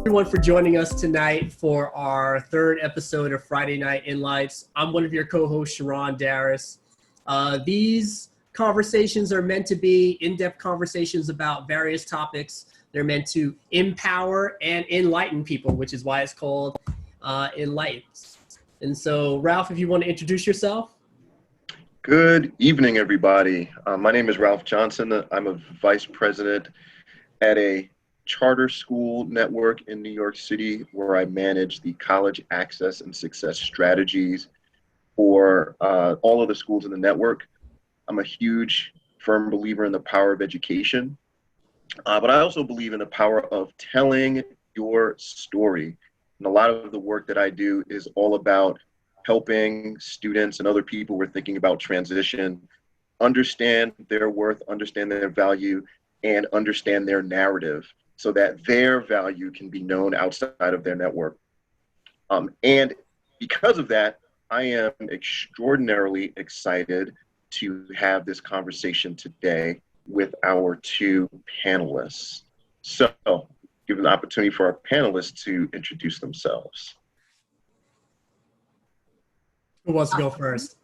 Everyone for joining us tonight for our third episode of Friday Night Enlights. I'm one of your co-hosts, Sharon Darris. These conversations are meant to be in-depth conversations about various topics. They're meant to empower and enlighten people, which is why it's called Enlights. And so, Ralph, if you want to introduce yourself. Good evening, everybody. My name is Ralph Johnson. I'm a vice president at a charter school network in New York City, where I manage the college access and success strategies for all of the schools in the network. I'm a huge, firm believer in the power of education, but I also believe in the power of telling your story. And a lot of the work that I do is all about helping students and other people who are thinking about transition understand their worth, understand their value, and understand their narrative so that their value can be known outside of their network. And because of that, I am extraordinarily excited to have this conversation today with our two panelists. So, give an opportunity for our panelists to introduce themselves. Who wants to go first?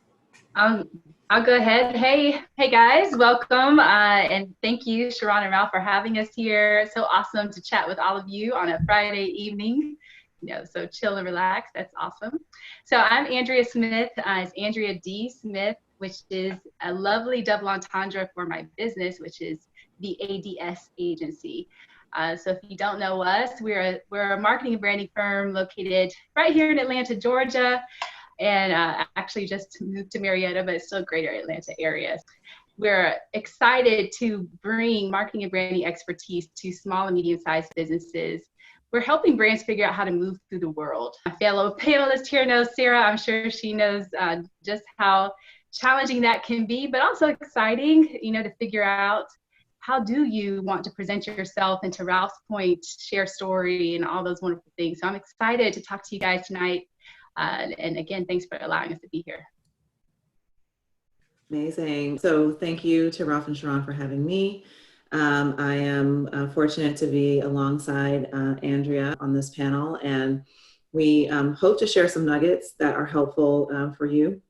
I'll go ahead. Hey guys, welcome. And thank you, Sharon and Ralph, for having us here. It's so awesome to chat with all of you on a Friday evening. So chill and relax. That's awesome. So I'm Andrea Smith. It's Andrea D. Smith, which is a lovely double entendre for my business, which is the ADS agency. So if you don't know us, we're a marketing and branding firm located right here in Atlanta, Georgia. And actually just moved to Marietta, but it's still a greater Atlanta area. We're excited to bring marketing and branding expertise to small and medium-sized businesses. We're helping brands figure out how to move through the world. My fellow panelist here knows Sarah. I'm sure she knows just how challenging that can be, but also exciting, to figure out how do you want to present yourself, and to Ralph's point, share story and all those wonderful things. So I'm excited to talk to you guys tonight. And again, thanks for allowing us to be here. Amazing. So thank you to Ralph and Sharon for having me. I am fortunate to be alongside Andrea on this panel, and we hope to share some nuggets that are helpful for you.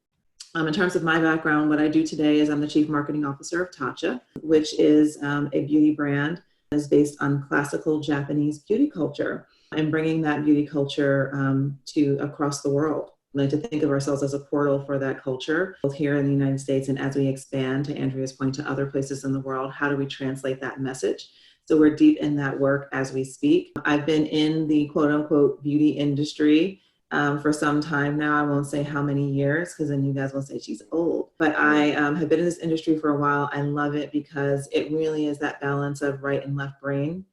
In terms of my background, what I do today is I'm the Chief Marketing Officer of Tatcha, which is a beauty brand that is based on classical Japanese beauty culture, and bringing that beauty culture to across the world. We like to think of ourselves as a portal for that culture, both here in the United States, and as we expand, to Andrea's point, to other places in the world, how do we translate that message? So we're deep in that work as we speak. I've been in the quote unquote beauty industry for some time now. I won't say how many years, because then you guys will say she's old. But I have been in this industry for a while. I love it because it really is that balance of right and left brain.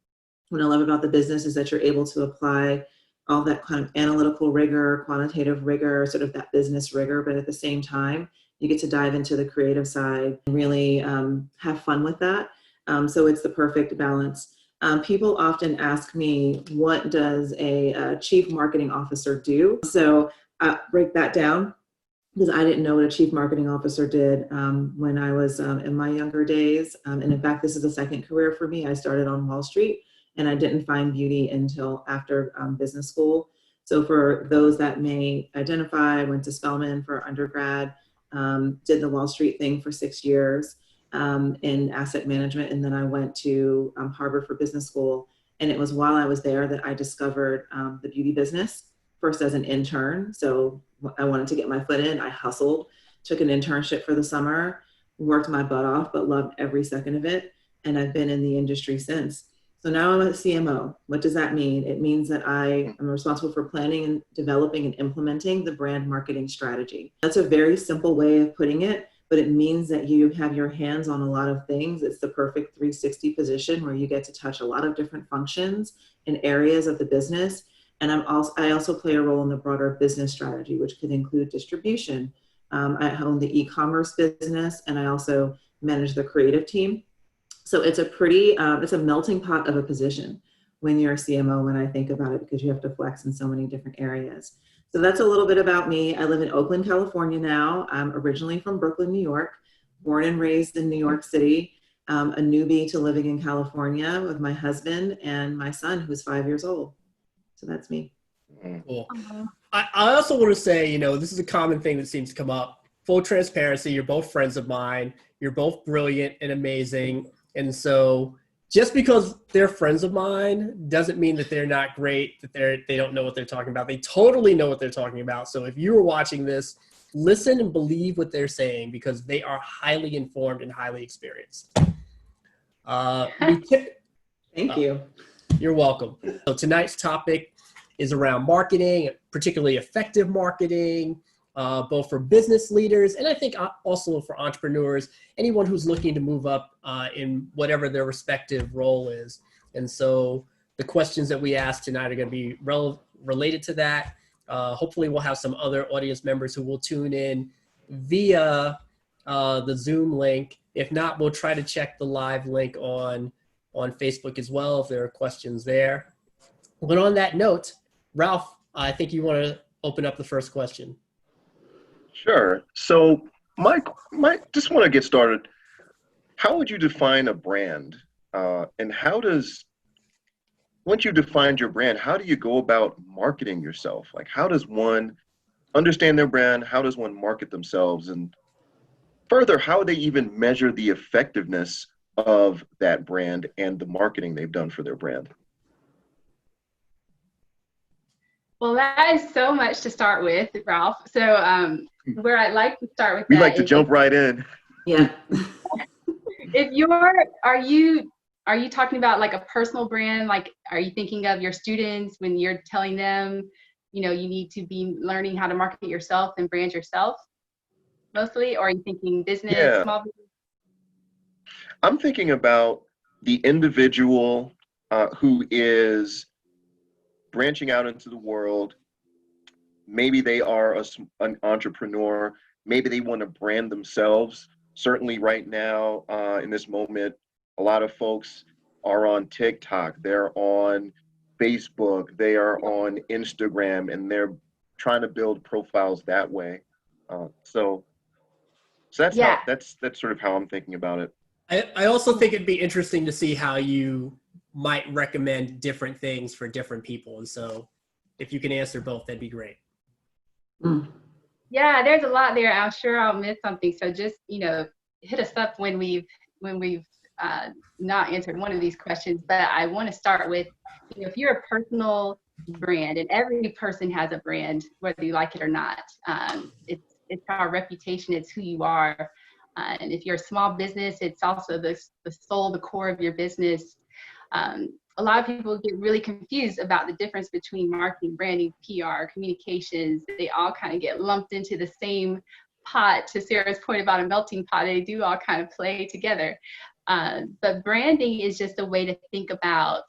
What I love about the business is that you're able to apply all that kind of analytical rigor, quantitative rigor, sort of that business rigor, but at the same time, you get to dive into the creative side and really have fun with that. So it's the perfect balance. People often ask me, what does a chief marketing officer do? So break that down, because I didn't know what a chief marketing officer did when I was in my younger days. And in fact, this is a second career for me. I started on Wall Street, and I didn't find beauty until after business school. So for those that may identify, I went to Spelman for undergrad, did the Wall Street thing for 6 years in asset management, and then I went to Harvard for business school. And it was while I was there that I discovered the beauty business, first as an intern. So I wanted to get my foot in. I hustled, took an internship for the summer, worked my butt off, but loved every second of it. And I've been in the industry since. So now I'm a CMO. What does that mean? It means that I am responsible for planning and developing and implementing the brand marketing strategy. That's a very simple way of putting it, but it means that you have your hands on a lot of things. It's the perfect 360 position where you get to touch a lot of different functions and areas of the business. And I also play a role in the broader business strategy, which could include distribution. I own the e-commerce business, and I also manage the creative team. So it's a melting pot of a position when you're a CMO, when I think about it, because you have to flex in so many different areas. So that's a little bit about me. I live in Oakland, California now. I'm originally from Brooklyn, New York, born and raised in New York City, a newbie to living in California with my husband and my son, who's 5 years old. So that's me. Cool. I also want to say, you know, this is a common thing that seems to come up. Full transparency, you're both friends of mine. You're both brilliant and amazing. And so just because they're friends of mine doesn't mean that they're not great, that they don't know what they're talking about. They totally know what they're talking about. So if you are watching this, listen and believe what they're saying because they are highly informed and highly experienced. Thank you. You're welcome. So tonight's topic is around marketing, particularly effective marketing, both for business leaders and I think also for entrepreneurs, anyone who's looking to move up in whatever their respective role is. And so the questions that we ask tonight are going to be related to that. Hopefully we'll have some other audience members who will tune in via the Zoom link. If not, we'll try to check the live link on Facebook as well if there are questions there. But on that note, Ralph, I think you want to open up the first question. Sure. So Mike, just want to get started. How would you define a brand? And once you've defined your brand, how do you go about marketing yourself? Like, how does one understand their brand? How does one market themselves? And further, how do they even measure the effectiveness of that brand and the marketing they've done for their brand? Well, that is so much to start with, Ralph. So where I'd like to start with We like to jump right in. Yeah. Are you talking about like a personal brand? Like, are you thinking of your students when you're telling them, you know, you need to be learning how to market yourself and brand yourself mostly? Or are you thinking business, Yeah. small business? I'm thinking about the individual who is branching out into the world. Maybe they are an entrepreneur. Maybe they want to brand themselves. Certainly right now, in this moment, a lot of folks are on TikTok. They're on Facebook. They are on Instagram, and they're trying to build profiles that way. So that's that's sort of how I'm thinking about it. I also think it'd be interesting to see how you might recommend different things for different people. And so if you can answer both, that'd be great. Yeah, there's a lot there. I'm sure I'll miss something. So just, you know, hit us up when we've not answered one of these questions. But I want to start with, you know, if you're a personal brand, and every person has a brand, whether you like it or not, it's our reputation, it's who you are. And if you're a small business, it's also the soul, the core of your business. A lot of people get really confused about the difference between marketing, branding, PR, communications. They all kind of get lumped into the same pot. To Sarah's point about a melting pot, they do all kind of play together. But branding is just a way to think about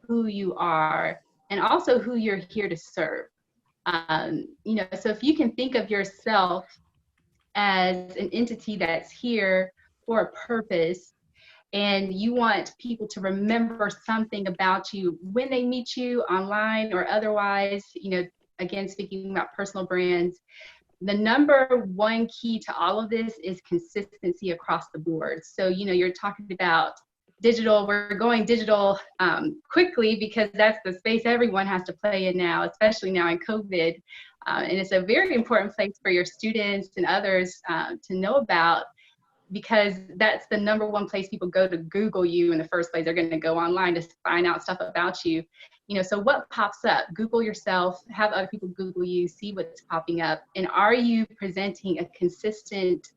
who you are and also who you're here to serve. You know, so if you can think of yourself as an entity that's here for a purpose, and you want people to remember something about you when they meet you online or otherwise, you know, again, speaking about personal brands, the number one key to all of this is consistency across the board. So, you know, you're talking about digital, we're going digital quickly because that's the space everyone has to play in now, especially now in COVID. And it's a very important place for your students and others to know about, because that's the number one place people go to Google you in the first place. They're going to go online to find out stuff about you. You know, so what pops up? Google yourself, have other people Google you, see what's popping up. And are you presenting a consistent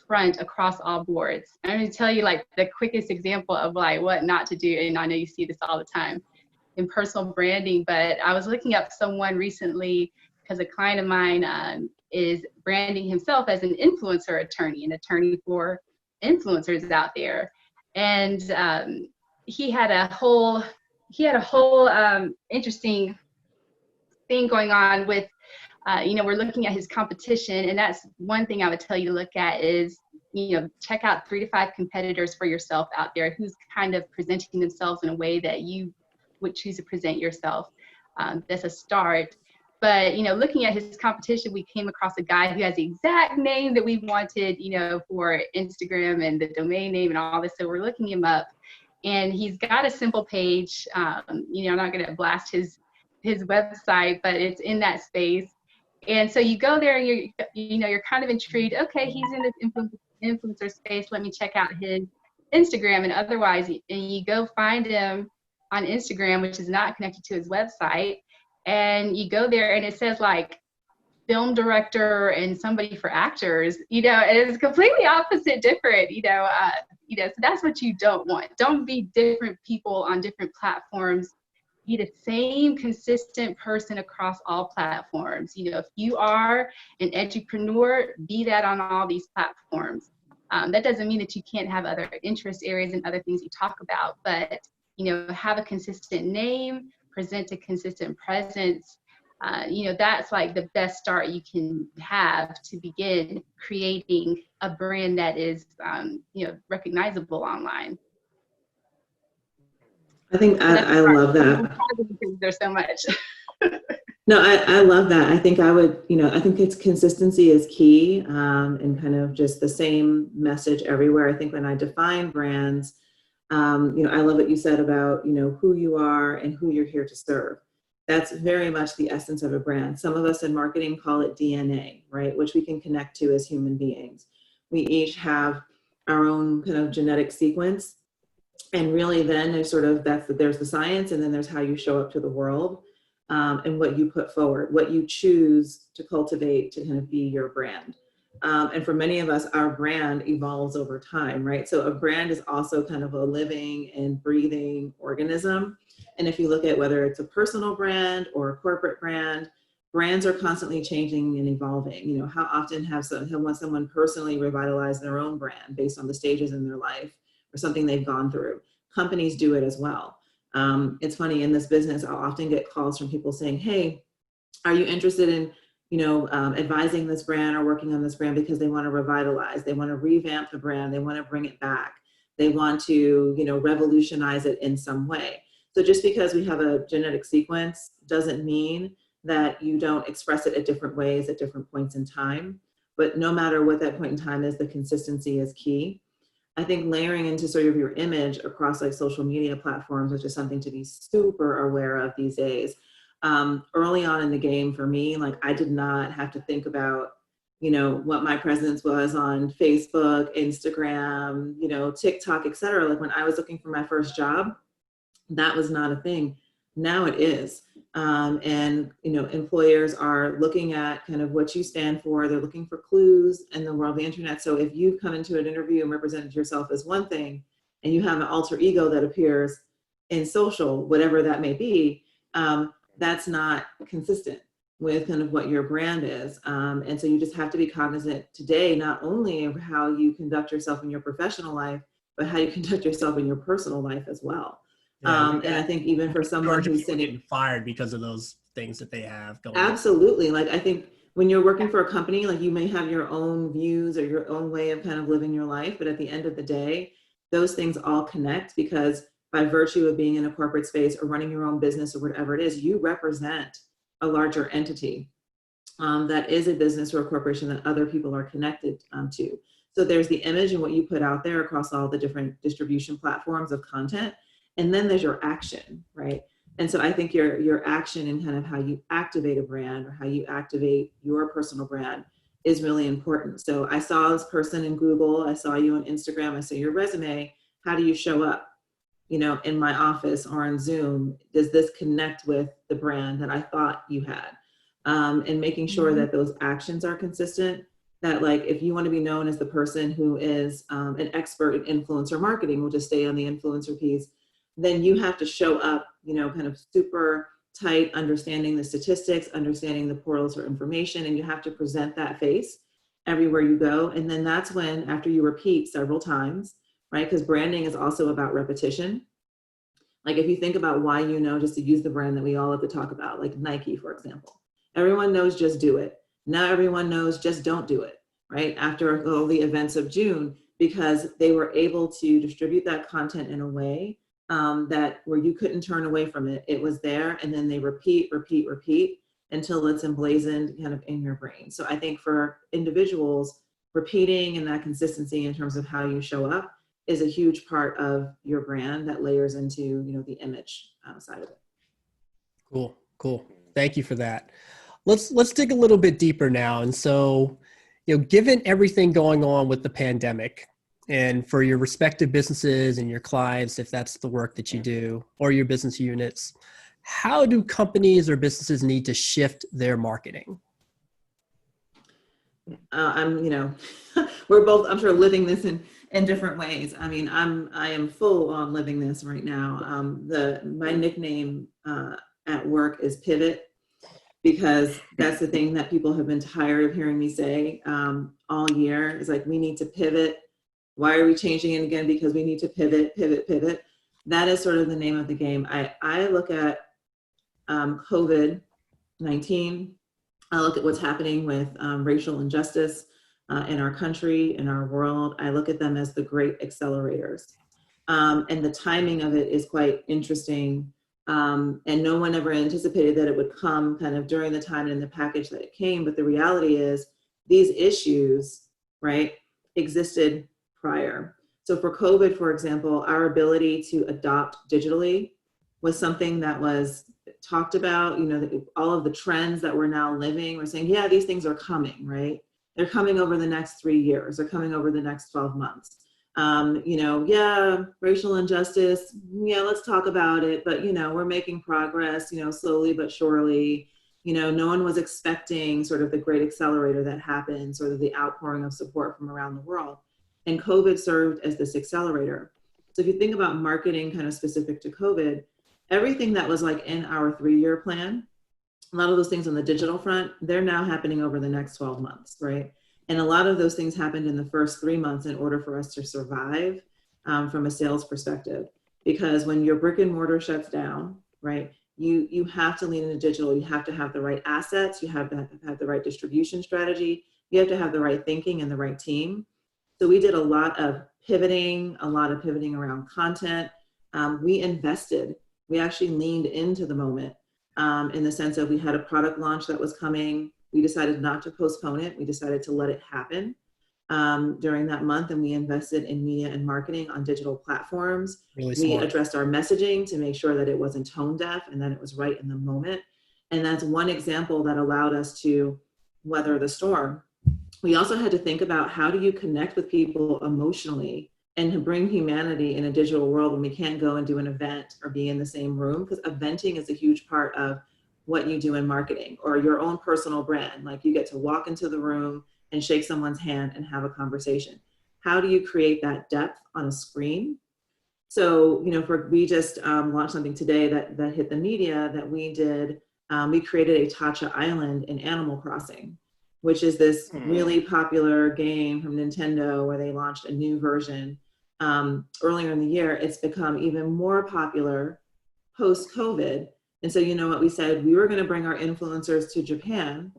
front across all boards? I'm going to tell you like the quickest example of like what not to do. And I know you see this all the time in personal branding, but I was looking up someone recently because a client of mine is branding himself as an influencer attorney, an attorney for influencers out there. And he had a whole interesting thing going on with, you know, we're looking at his competition, and that's one thing I would tell you to look at is, you know, check out 3 to 5 competitors for yourself out there who's kind of presenting themselves in a way that you would choose to present yourself. That's a start. But, you know, looking at his competition, we came across a guy who has the exact name that we wanted, you know, for Instagram and the domain name and all this. So we're looking him up, and he's got a simple page. You know, I'm not going to blast his his website, but it's in that space. And so you go there and you're kind of intrigued. Okay, he's in this influencer space. Let me check out his Instagram. And otherwise, and you go find him on Instagram, which is not connected to his website. And you go there and it says like film director and somebody for actors, and it's completely opposite, different, so that's what you don't want. Don't be different people on different platforms. Be the same consistent person across all platforms. If you are an edupreneur, be that on all these platforms. That doesn't mean that you can't have other interest areas and other things you talk about, but have a consistent name, present a consistent presence. That's like the best start you can have to begin creating a brand that is recognizable online. I think I love that. There's so much. No, I love that. I think I think it's consistency is key, and kind of just the same message everywhere. I think when I define brands, I love what you said about, who you are and who you're here to serve. That's very much the essence of a brand. Some of us in marketing call it DNA, right? Which we can connect to as human beings. We each have our own kind of genetic sequence. And really then there's there's the science, and then there's how you show up to the world, and what you put forward, what you choose to cultivate to kind of be your brand. And for many of us, our brand evolves over time, right? So a brand is also kind of a living and breathing organism. And if you look at whether it's a personal brand or a corporate brand, brands are constantly changing and evolving. How often has someone personally revitalized their own brand based on the stages in their life or something they've gone through? Companies do it as well. It's funny, in this business, I'll often get calls from people saying, hey, are you interested in advising this brand or working on this brand, because they want to revitalize, they want to revamp the brand, they want to bring it back, they want to, revolutionize it in some way. So just because we have a genetic sequence doesn't mean that you don't express it at different ways at different points in time. But no matter what that point in time is, the consistency is key. I think layering into sort of your image across like social media platforms, which is something to be super aware of these days. Early on in the game for me, like I did not have to think about, what my presence was on Facebook, Instagram, TikTok, et cetera. Like when I was looking for my first job, that was not a thing. Now it is. And employers are looking at kind of what you stand for. They're looking for clues in the world of the internet. So if you come into an interview and represented yourself as one thing, and you have an alter ego that appears in social, whatever that may be, that's not consistent with kind of what your brand is. And so you just have to be cognizant today, not only of how you conduct yourself in your professional life, but how you conduct yourself in your personal life as well. Yeah, and I think even for someone who's getting fired because of those things that they have going absolutely on. Like I think when you're working for a company, like you may have your own views or your own way of kind of living your life, but at the end of the day, those things all connect, because by virtue of being in a corporate space or running your own business or whatever it is, you represent a larger entity that is a business or a corporation that other people are connected to. So there's the image and what you put out there across all the different distribution platforms of content. And then there's your action, right? And so I think your action and kind of how you activate a brand or how you activate your personal brand is really important. So I saw this person in Google, I saw you on Instagram, I saw your resume. How do you show up, in my office or on Zoom? Does this connect with the brand that I thought you had? And making sure that those actions are consistent. That like, if you want to be known as the person who is an expert in influencer marketing, we'll just stay on the influencer piece, then you have to show up, kind of super tight, understanding the statistics, understanding the portals for information, and you have to present that face everywhere you go. And then that's when, after you repeat several times, right? Because branding is also about repetition. Like if you think about why, just to use the brand that we all have to talk about, like Nike, for example, everyone knows just do it. Now everyone knows just don't do it, right? After all the events of June, because they were able to distribute that content in a way that where you couldn't turn away from it. It was there, and then they repeat until it's emblazoned kind of in your brain. So I think for individuals, repeating and that consistency in terms of how you show up is a huge part of your brand that layers into, the image side of it. Cool. Thank you for that. Let's dig a little bit deeper now. And so, given everything going on with the pandemic, and for your respective businesses and your clients, if that's the work that you do, or your business units, how do companies or businesses need to shift their marketing? We're both, I'm sure, living this in different ways. I mean, I am full on living this right now. My nickname at work is Pivot, because that's the thing that people have been tired of hearing me say all year. It's like, we need to pivot. Why are we changing it again? Because we need to pivot. That is sort of the name of the game. I look at COVID-19. I look at what's happening with racial injustice in our country, in our world. I look at them as the great accelerators. And the timing of it is quite interesting. And no one ever anticipated that it would come kind of during the time and in the package that it came. But the reality is these issues, right, existed prior. So for COVID, for example, our ability to adopt digitally was something that was talked about. All of the trends that we're now living, we're saying, yeah, these things are coming, right? They're coming over the next 3 years. They're coming over the next 12 months. Racial injustice, let's talk about it. But, we're making progress, slowly but surely. No one was expecting sort of the great accelerator that happened, sort of the outpouring of support from around the world. And COVID served as this accelerator. So if you think about marketing kind of specific to COVID, everything that was like in our 3-year plan, a lot of those things on the digital front, they're now happening over the next 12 months, right? And a lot of those things happened in the first 3 months in order for us to survive from a sales perspective. Because when your brick and mortar shuts down, right, you have to lean into digital. You have to have the right assets. You have to have the right distribution strategy. You have to have the right thinking and the right team. So we did a lot of pivoting around content. We invested. We actually leaned into the moment in the sense of we had a product launch that was coming. We decided not to postpone it. We decided to let it happen during that month, and we invested in media and marketing on digital platforms. Really we smart. Addressed our messaging to make sure that it wasn't tone deaf and that it was right in the moment. And that's one example that allowed us to weather the storm. We also had to think about, how do you connect with people emotionally and to bring humanity in a digital world when we can't go and do an event or be in the same room? Because eventing is a huge part of what you do in marketing or your own personal brand. Like, you get to walk into the room and shake someone's hand and have a conversation. How do you create that depth on a screen? So, we just launched something today that hit the media that we did. We created a Tatcha Island in Animal Crossing, which is this really popular game from Nintendo where they launched a new version earlier in the year. It's become even more popular post-COVID. And so, what we said, we were going to bring our influencers to Japan.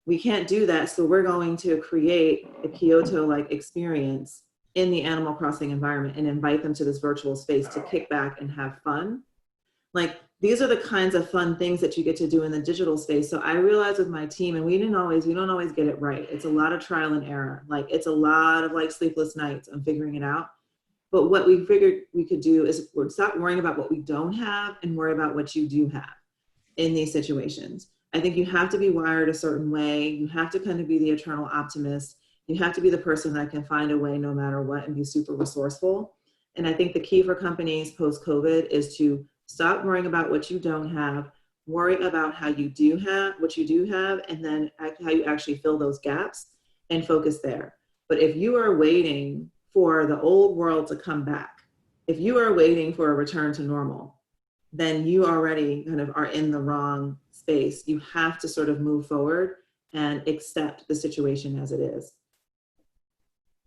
We can't do that. So we're going to create a Kyoto-like experience in the Animal Crossing environment and invite them to this virtual space to kick back and have fun. Like, these are the kinds of fun things that you get to do in the digital space. So I realized with my team, and we don't always get it right. It's a lot of trial and error. Like, it's a lot of sleepless nights on figuring it out. But what we figured we could do is stop worrying about what we don't have and worry about what you do have in these situations. I think you have to be wired a certain way. You have to kind of be the eternal optimist. You have to be the person that can find a way no matter what and be super resourceful. And I think the key for companies post-COVID is to stop worrying about what you don't have, worry about how you do have what you do have, and then how you actually fill those gaps and focus there. But if you are waiting for the old world to come back, if you are waiting for a return to normal, then you already kind of are in the wrong space. You have to sort of move forward and accept the situation as it is.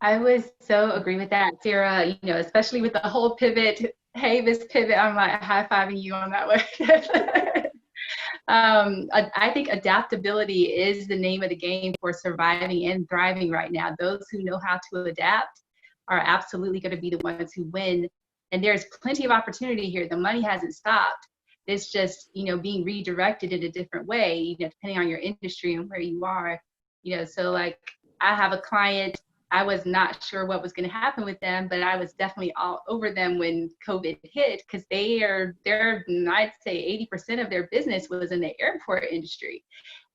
I would so agree with that, Sarah, especially with the whole pivot. Hey, this pivot, I'm like high-fiving you on that one. I think adaptability is the name of the game for surviving and thriving right now. Those who know how to adapt are absolutely going to be the ones who win. And there's plenty of opportunity here. The money hasn't stopped. It's just, being redirected in a different way, depending on your industry and where you are. So like, I have a client, I was not sure what was going to happen with them, but I was definitely all over them when COVID hit, because I'd say 80% of their business was in the airport industry.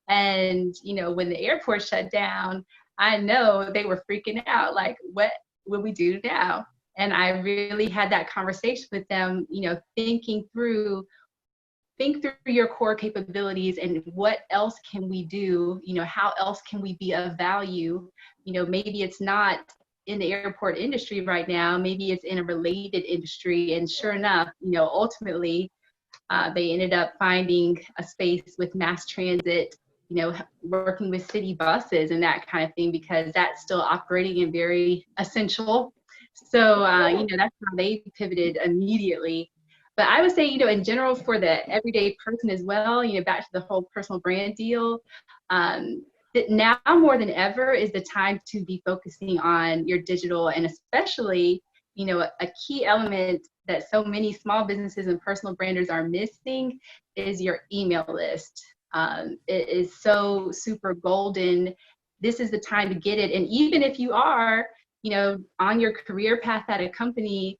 And, when the airport shut down, I know they were freaking out, like, what will we do now? And I really had that conversation with them, think through your core capabilities and what else can we do, how else can we be of value? Maybe it's not in the airport industry right now, maybe it's in a related industry. And sure enough, ultimately, they ended up finding a space with mass transit, working with city buses and that kind of thing, because that's still operating and very essential. So, that's how they pivoted immediately. But I would say, in general, for the everyday person as well, back to the whole personal brand deal, that now more than ever is the time to be focusing on your digital, and especially, a key element that so many small businesses and personal branders are missing is your email list. It is so super golden. This is the time to get it. And even if you are, on your career path at a company,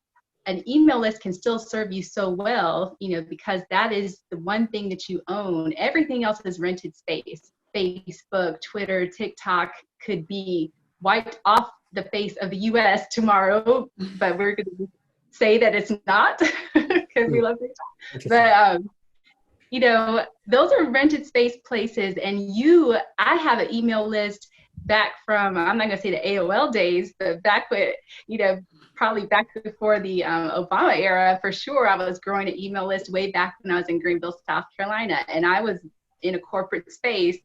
an email list can still serve you so well, because that is the one thing that you own. Everything else is rented space. Facebook, Twitter, TikTok could be wiped off the face of the US tomorrow, but we're going to say that it's not because we love TikTok. But, those are rented space places. And I have an email list back from, I'm not going to say the AOL days, but back with, probably back before the Obama era, for sure. I was growing an email list way back when I was in Greenville, South Carolina, and I was in a corporate space,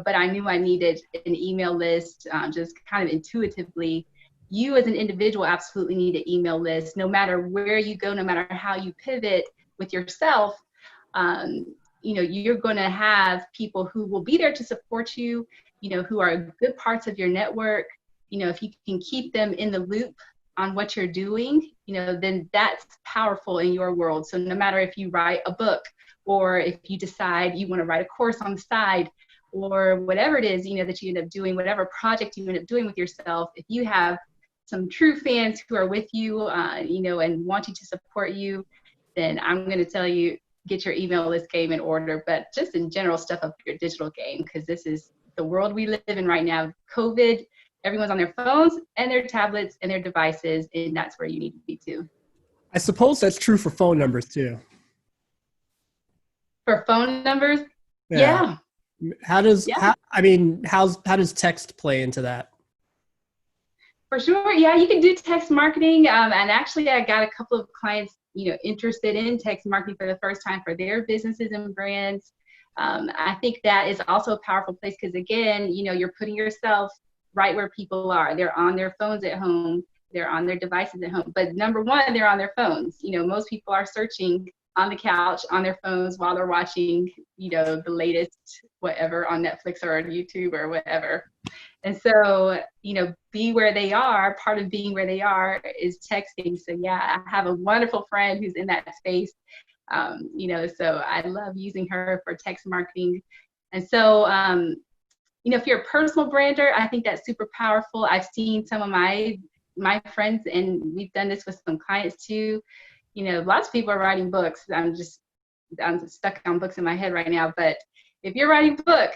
but I knew I needed an email list, just kind of intuitively. You as an individual absolutely need an email list, no matter where you go, no matter how you pivot with yourself. You're going to have people who will be there to support you, who are good parts of your network. If you can keep them in the loop on what you're doing, then that's powerful in your world. So no matter if you write a book, or if you decide you want to write a course on the side, or whatever it is, that you end up doing, whatever project you end up doing with yourself, if you have some true fans who are with you, and wanting to support you, then I'm going to tell you, get your email list game in order. But just in general, stuff up your digital game, because this is the world we live in right now. COVID, everyone's on their phones and their tablets and their devices, and that's where you need to be too. I suppose that's true for phone numbers too. For phone numbers? Yeah. How does text play into that? For sure. Yeah, you can do text marketing. And actually, I got a couple of clients, interested in text marketing for the first time for their businesses and brands. I think that is also a powerful place, because again, you're putting yourself right where people are. They're on their phones at home. They're on their devices at home. But number one, they're on their phones. Most people are searching on the couch on their phones while they're watching, the latest whatever on Netflix or on YouTube or whatever. And so, be where they are. Part of being where they are is texting. So yeah, I have a wonderful friend who's in that space. So I love using her for text marketing. And so, if you're a personal brander, I think that's super powerful. I've seen some of my friends, and we've done this with some clients too. Lots of people are writing books. I'm stuck on books in my head right now. But if you're writing a book,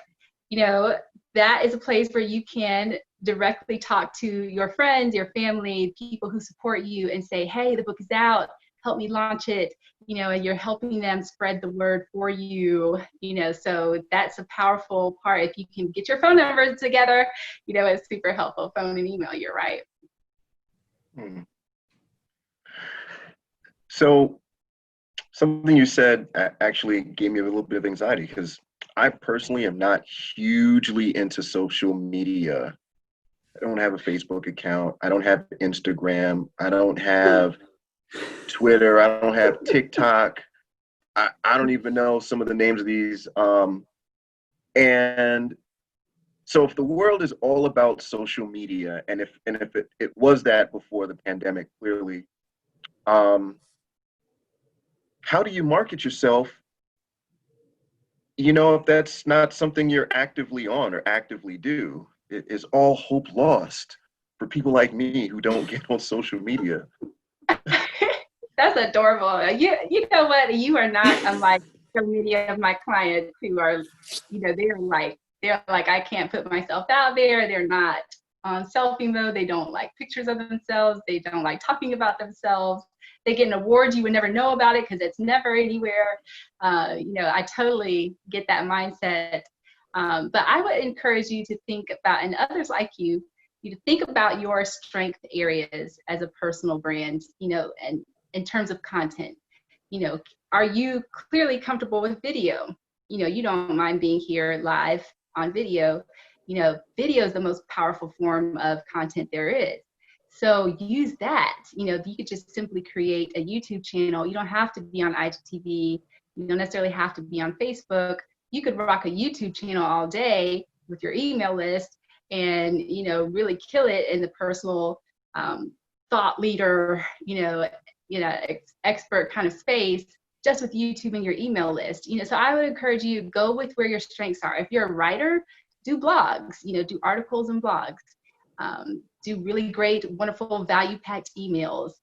that is a place where you can directly talk to your friends, your family, people who support you, and say, hey, the book is out. Help me launch it. And you're helping them spread the word for you. So that's a powerful part. If you can get your phone numbers together, it's super helpful. Phone and email, you're right. So something you said actually gave me a little bit of anxiety, because I personally am not hugely into social media. I don't have a Facebook account. I don't have Instagram. I don't have Twitter. I don't have TikTok. I don't even know some of the names of these. And so if the world is all about social media, and if it was that before the pandemic, clearly, how do you market yourself, if that's not something you're actively on or actively do? Is all hope lost? for people like me who don't get on social media. That's adorable. You know what? You are not unlike so many of my clients who are, they're like, I can't put myself out there. They're not on selfie mode. They don't like pictures of themselves. They don't like talking about themselves. They get an award, you would never know about it because it's never anywhere. I totally get that mindset. But I would encourage you to think about, and others like you to think about your strength areas as a personal brand, and in terms of content. Are you clearly comfortable with video? You don't mind being here live on video. Video is the most powerful form of content there is. So use that. You could just simply create a YouTube channel. You don't have to be on IGTV. You don't necessarily have to be on Facebook. You could rock a YouTube channel all day with your email list and, really kill it in the personal thought leader, expert kind of space, just with YouTube and your email list. So I would encourage you, go with where your strengths are. If you're a writer, do blogs, do articles and blogs. Do really great, wonderful, value-packed emails.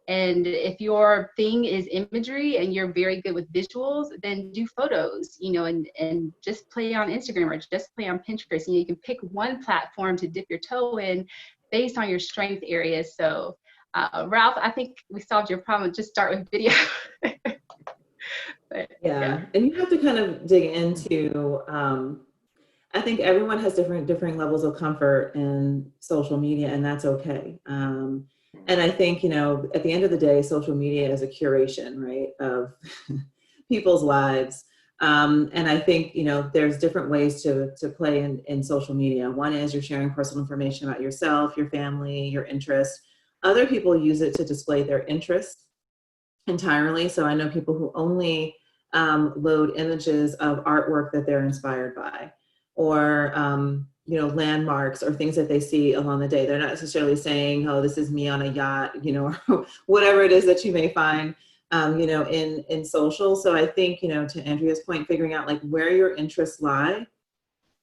And if your thing is imagery and you're very good with visuals, then do photos, and just play on Instagram or just play on Pinterest. You can pick one platform to dip your toe in based on your strength areas. So, Ralph, I think we solved your problem. Just start with video. Yeah, and you have to kind of dig into, I think everyone has different levels of comfort in social media, and that's okay. And I think, at the end of the day, social media is a curation, right, of people's lives. And I think, there's different ways to play in social media. One is you're sharing personal information about yourself, your family, your interests. Other people use it to display their interests entirely. So I know people who only load images of artwork that they're inspired by, or landmarks or things that they see along the day. They're not necessarily saying, oh, this is me on a yacht, or whatever it is that you may find, in social. So I think, to Andrea's point, figuring out like where your interests lie,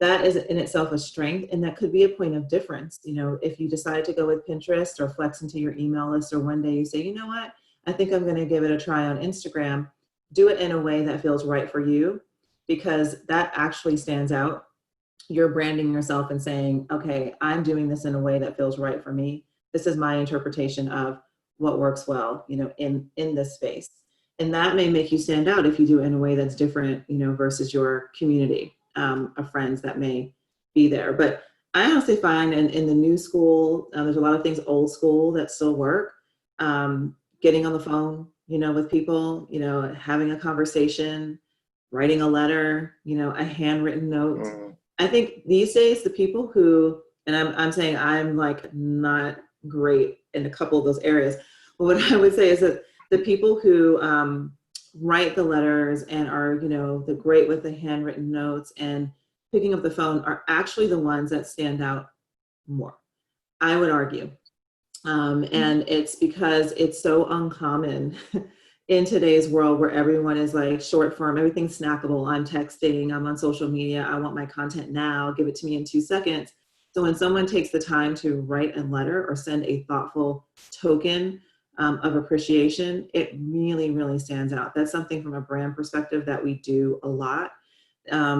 that is in itself a strength. And that could be a point of difference. If you decide to go with Pinterest or flex into your email list, or one day you say, you know what, I think I'm going to give it a try on Instagram, do it in a way that feels right for you, because that actually stands out. You're branding yourself and saying, okay, I'm doing this in a way that feels right for me. This is my interpretation of what works well, in this space. And that may make you stand out if you do it in a way that's different, versus your community of friends that may be there. But I honestly find in the new school, there's a lot of things old school that still work. Getting on the phone, with people, having a conversation, writing a letter, a handwritten note. I think these days the people who, and I'm saying I'm like not great in a couple of those areas, but what I would say is that the people who write the letters and are, the great with the handwritten notes and picking up the phone are actually the ones that stand out more, I would argue. And it's because it's so uncommon in today's world where everyone is like short form, everything's snackable. I'm texting, I'm on social media, I want my content now, give it to me in 2 seconds. So when someone takes the time to write a letter or send a thoughtful token of appreciation, it really, really stands out. That's something from a brand perspective that we do a lot.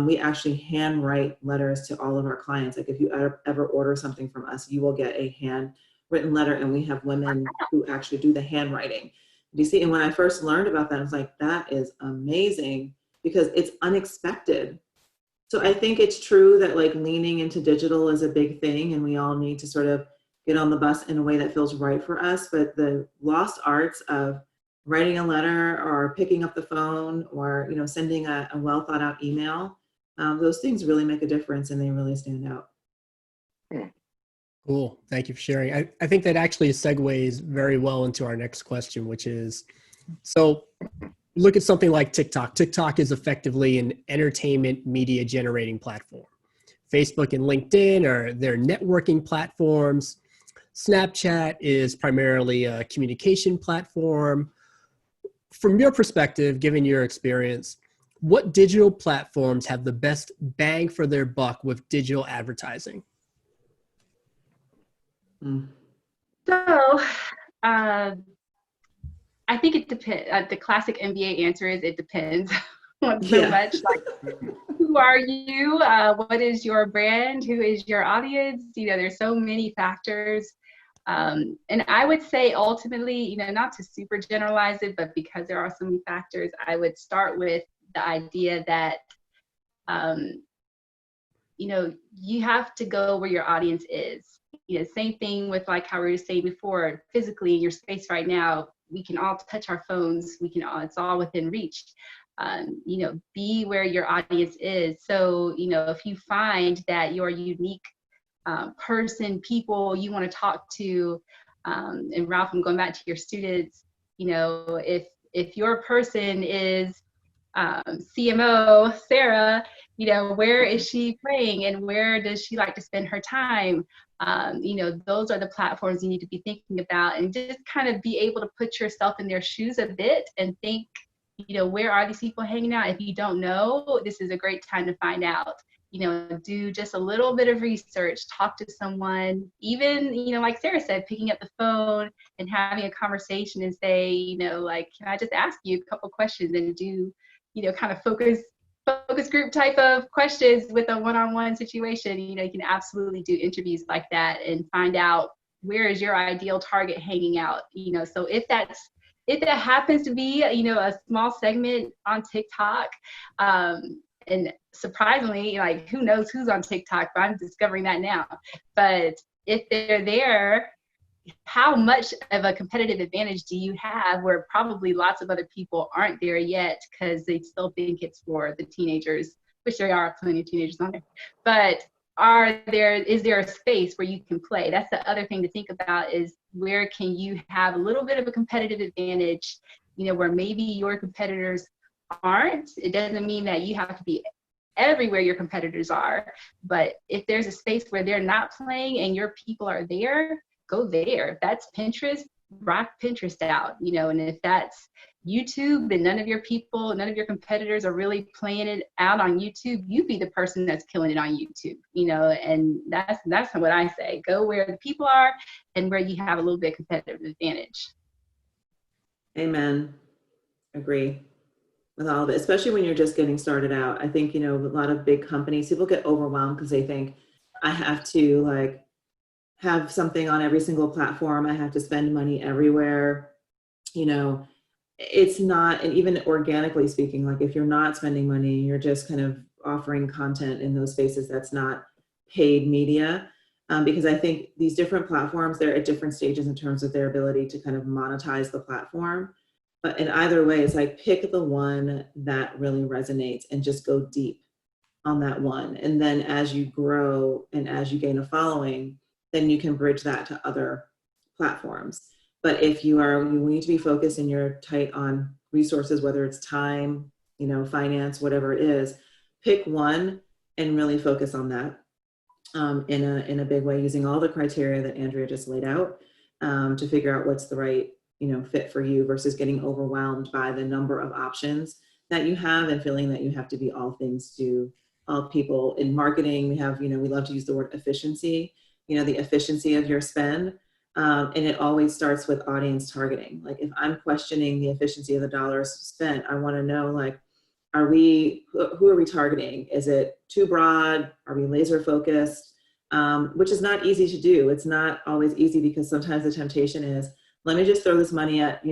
We actually handwrite letters to all of our clients. Like if you ever order something from us, you will get a handwritten letter, and we have women who actually do the handwriting. Do you see? And when I first learned about that, I was like, that is amazing, because it's unexpected. So I think it's true that like leaning into digital is a big thing, and we all need to sort of get on the bus in a way that feels right for us. But the lost arts of writing a letter or picking up the phone or, sending a well thought out email, those things really make a difference, and they really stand out. Cool. Thank you for sharing. I think that actually segues very well into our next question, which is, so look at something like TikTok. TikTok is effectively an entertainment media generating platform. Facebook and LinkedIn are their networking platforms. Snapchat is primarily a communication platform. From your perspective, given your experience, what digital platforms have the best bang for their buck with digital advertising? Mm. So, I think it depends. The classic MBA answer is it depends on so Yeah. much. Like, who are you? What is your brand? Who is your audience? There's so many factors. And I would say ultimately, not to super generalize it, but because there are so many factors, I would start with the idea that, you have to go where your audience is. Same thing with like how we were saying before, physically in your space right now, we can all touch our phones. It's all within reach. Be where your audience is. So, if you find that your unique people you want to talk to, and Ralph, I'm going back to your students, if your person is CMO Sarah, where is she playing and where does she like to spend her time? Those are the platforms you need to be thinking about, and just kind of be able to put yourself in their shoes a bit and think, where are these people hanging out? If you don't know, this is a great time to find out. Do just a little bit of research, talk to someone, even, like Sarah said, picking up the phone and having a conversation and say, like, can I just ask you a couple questions, and do, kind of focus group type of questions with a one-on-one situation. You can absolutely do interviews like that and find out where is your ideal target hanging out. So if that happens to be, a small segment on TikTok, and surprisingly, like, who knows who's on TikTok, but I'm discovering that now. But if they're there, how much of a competitive advantage do you have where probably lots of other people aren't there yet because they still think it's for the teenagers, which there are plenty of teenagers on there. But is there a space where you can play? That's the other thing to think about, is where can you have a little bit of a competitive advantage, where maybe your competitors aren't. It doesn't mean that you have to be everywhere your competitors are, but if there's a space where they're not playing and your people are there, go there. If that's Pinterest, rock Pinterest out, and if that's YouTube and none of your competitors are really playing it out on YouTube, you be the person that's killing it on YouTube, and that's what I say. Go where the people are and where you have a little bit of competitive advantage. Amen. Agree with all of it, especially when you're just getting started out. I think, a lot of big companies, people get overwhelmed because they think, I have to have something on every single platform. I have to spend money everywhere. It's not, and even organically speaking, like if you're not spending money, you're just kind of offering content in those spaces, that's not paid media. Because I think these different platforms, they're at different stages in terms of their ability to kind of monetize the platform. But in either way, it's like, pick the one that really resonates and just go deep on that one. And then as you grow and as you gain a following, then you can bridge that to other platforms. But if you need to be focused and you're tight on resources, whether it's time, finance, whatever it is, pick one and really focus on that in a big way, using all the criteria that Andrea just laid out to figure out what's the right fit for you, versus getting overwhelmed by the number of options that you have and feeling that you have to be all things to all people. In marketing, we have, we love to use the word efficiency, the efficiency of your spend. And it always starts with audience targeting. Like, if I'm questioning the efficiency of the dollars spent, I want to know, like, who are we targeting? Is it too broad? Are we laser focused? Which is not easy to do. It's not always easy, because sometimes the temptation is, let me just throw this money at,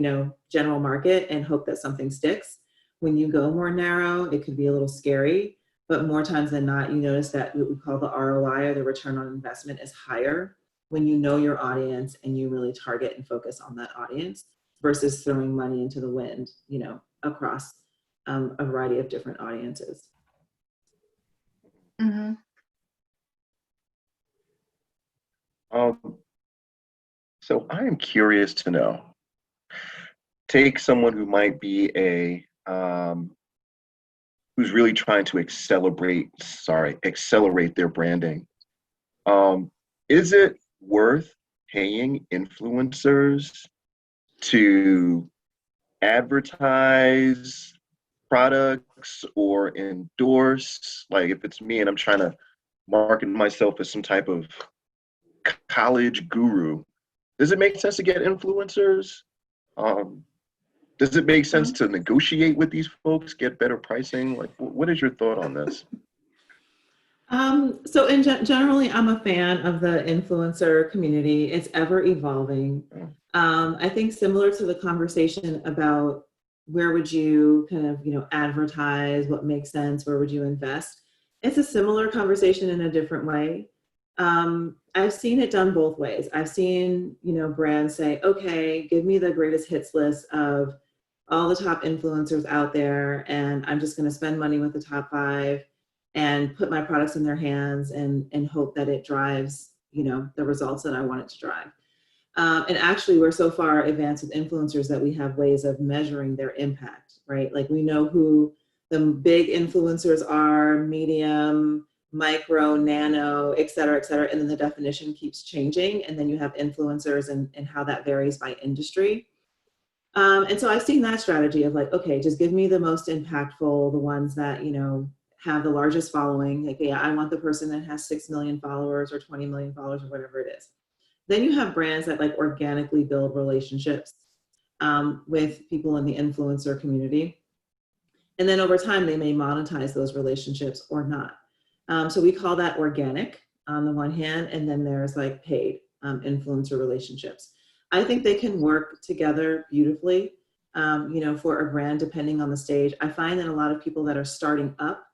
general market and hope that something sticks. When you go more narrow, it could be a little scary, but more times than not, you notice that what we call the ROI, or the return on investment, is higher when you know your audience and you really target and focus on that audience, versus throwing money into the wind, across a variety of different audiences. Mm-hmm. So I am curious to know, take someone who might be who's really trying to accelerate their branding. Is it worth paying influencers to advertise products or endorse? Like, if it's me and I'm trying to market myself as some type of college guru. Does it make sense to get influencers? Does it make sense to negotiate with these folks, get better pricing? Like, what is your thought on this? So generally, I'm a fan of the influencer community. It's ever evolving. I think similar to the conversation about where would you kind of, advertise, what makes sense, where would you invest? It's a similar conversation in a different way. I've seen it done both ways. I've seen, brands say, okay, give me the greatest hits list of all the top influencers out there, and I'm just going to spend money with the top 5 and put my products in their hands and hope that it drives, the results that I want it to drive. And actually, we're so far advanced with influencers that we have ways of measuring their impact, right? Like we know who the big influencers are, medium, micro, nano, et cetera, and then the definition keeps changing. And then you have influencers and how that varies by industry. And so I've seen that strategy of like, okay, just give me the most impactful, the ones that, have the largest following. Like, yeah, I want the person that has 6 million followers or 20 million followers or whatever it is. Then you have brands that like organically build relationships with people in the influencer community. And then over time, they may monetize those relationships or not. So we call that organic on the one hand, and then there's like paid influencer relationships. I think they can work together beautifully, for a brand, depending on the stage. I find that a lot of people that are starting up,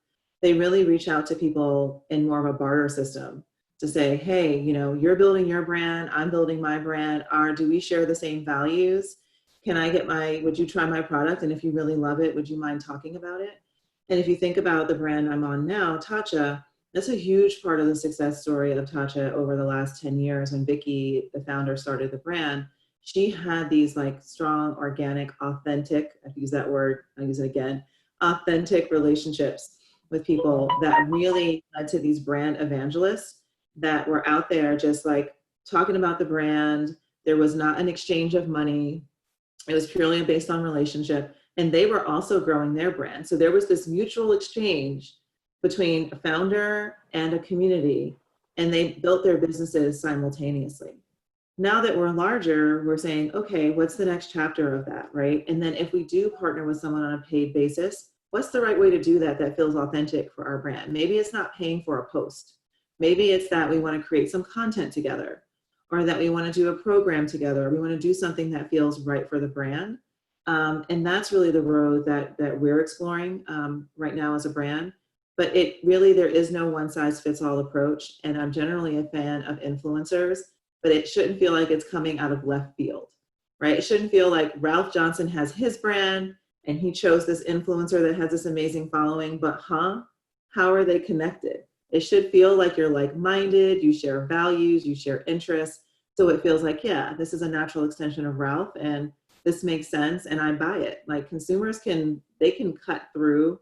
they really reach out to people in more of a barter system to say, hey, you're building your brand, I'm building my brand. Do we share the same values? Would you try my product? And if you really love it, would you mind talking about it? And if you think about the brand I'm on now, Tatcha, that's a huge part of the success story of Tatcha over the last 10 years. When Vicky, the founder, started the brand, she had these like strong, organic, authentic, I've used that word, I'll use it again, authentic relationships with people that really led to these brand evangelists that were out there just like talking about the brand. There was not an exchange of money. It was purely based on relationship. And they were also growing their brand. So there was this mutual exchange between a founder and a community, and they built their businesses simultaneously. Now that we're larger, we're saying, okay, what's the next chapter of that, right? And then if we do partner with someone on a paid basis, what's the right way to do that feels authentic for our brand? Maybe it's not paying for a post. Maybe it's that we want to create some content together, or that we want to do a program together, or we want to do something that feels right for the brand. And that's really the road that we're exploring right now as a brand. But there is no one size fits all approach. And I'm generally a fan of influencers, but it shouldn't feel like it's coming out of left field, right? It shouldn't feel like Ralph Johnson has his brand and he chose this influencer that has this amazing following, but how are they connected? It should feel like you're like-minded, you share values, you share interests. So it feels like, yeah, this is a natural extension of Ralph and this makes sense and I buy it. Like consumers can cut through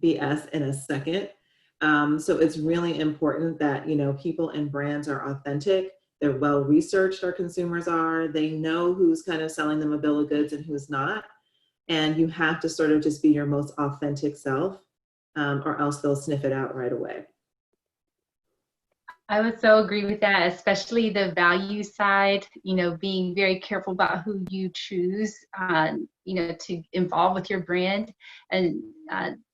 BS in a second. So it's really important that, people and brands are authentic. They're well-researched, our consumers are. They know who's kind of selling them a bill of goods and who's not. And you have to sort of just be your most authentic self or else they'll sniff it out right away. I would so agree with that, especially the value side, being very careful about who you choose, to involve with your brand. And,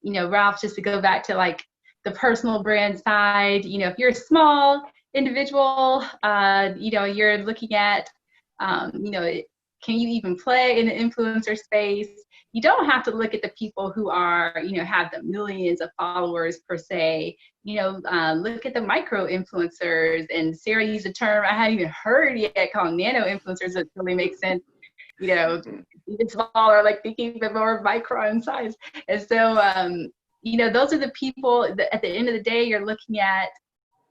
Ralph, just to go back to like the personal brand side, if you're a small individual, you're looking at, can you even play in the influencer space? You don't have to look at the people who are, have the millions of followers per se. Look at the micro influencers. And Sarah used a term I hadn't even heard yet called nano influencers. That really makes sense. Even smaller, like thinking a bit more micro in size. And so, those are the people that at the end of the day, you're looking at,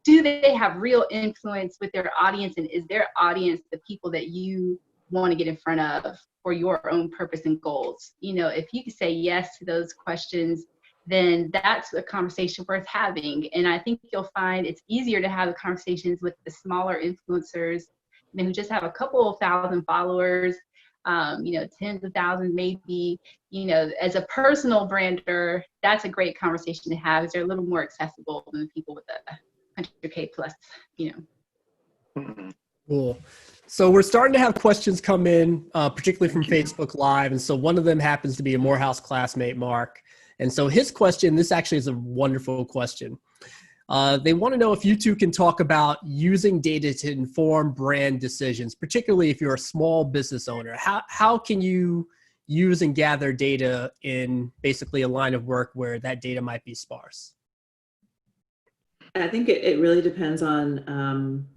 do they have real influence with their audience? And is their audience the people that you want to get in front of for your own purpose and goals? If you can say yes to those questions, then that's a conversation worth having. And I think you'll find it's easier to have the conversations with the smaller influencers, who just have a couple of thousand followers, tens of thousands maybe. As a personal brander, that's a great conversation to have. They're a little more accessible than the people with the 100K plus, Mhm. Cool. So we're starting to have questions come in, particularly from Facebook Live. And so one of them happens to be a Morehouse classmate, Mark. And so his question, this actually is a wonderful question. They want to know if you two can talk about using data to inform brand decisions, particularly if you're a small business owner. How can you use and gather data in basically a line of work where that data might be sparse? I think it really depends on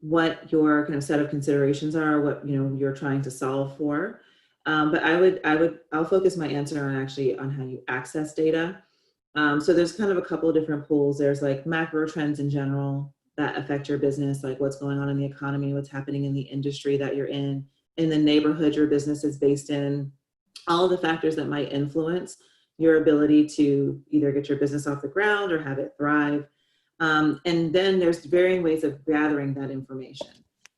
what your kind of set of considerations are, what you're trying to solve for. But I'll focus my answer on how you access data. So there's kind of a couple of different pools. There's like macro trends in general that affect your business, like what's going on in the economy, what's happening in the industry that you're in the neighborhood your business is based in, all of the factors that might influence your ability to either get your business off the ground or have it thrive. And then there's varying ways of gathering that information.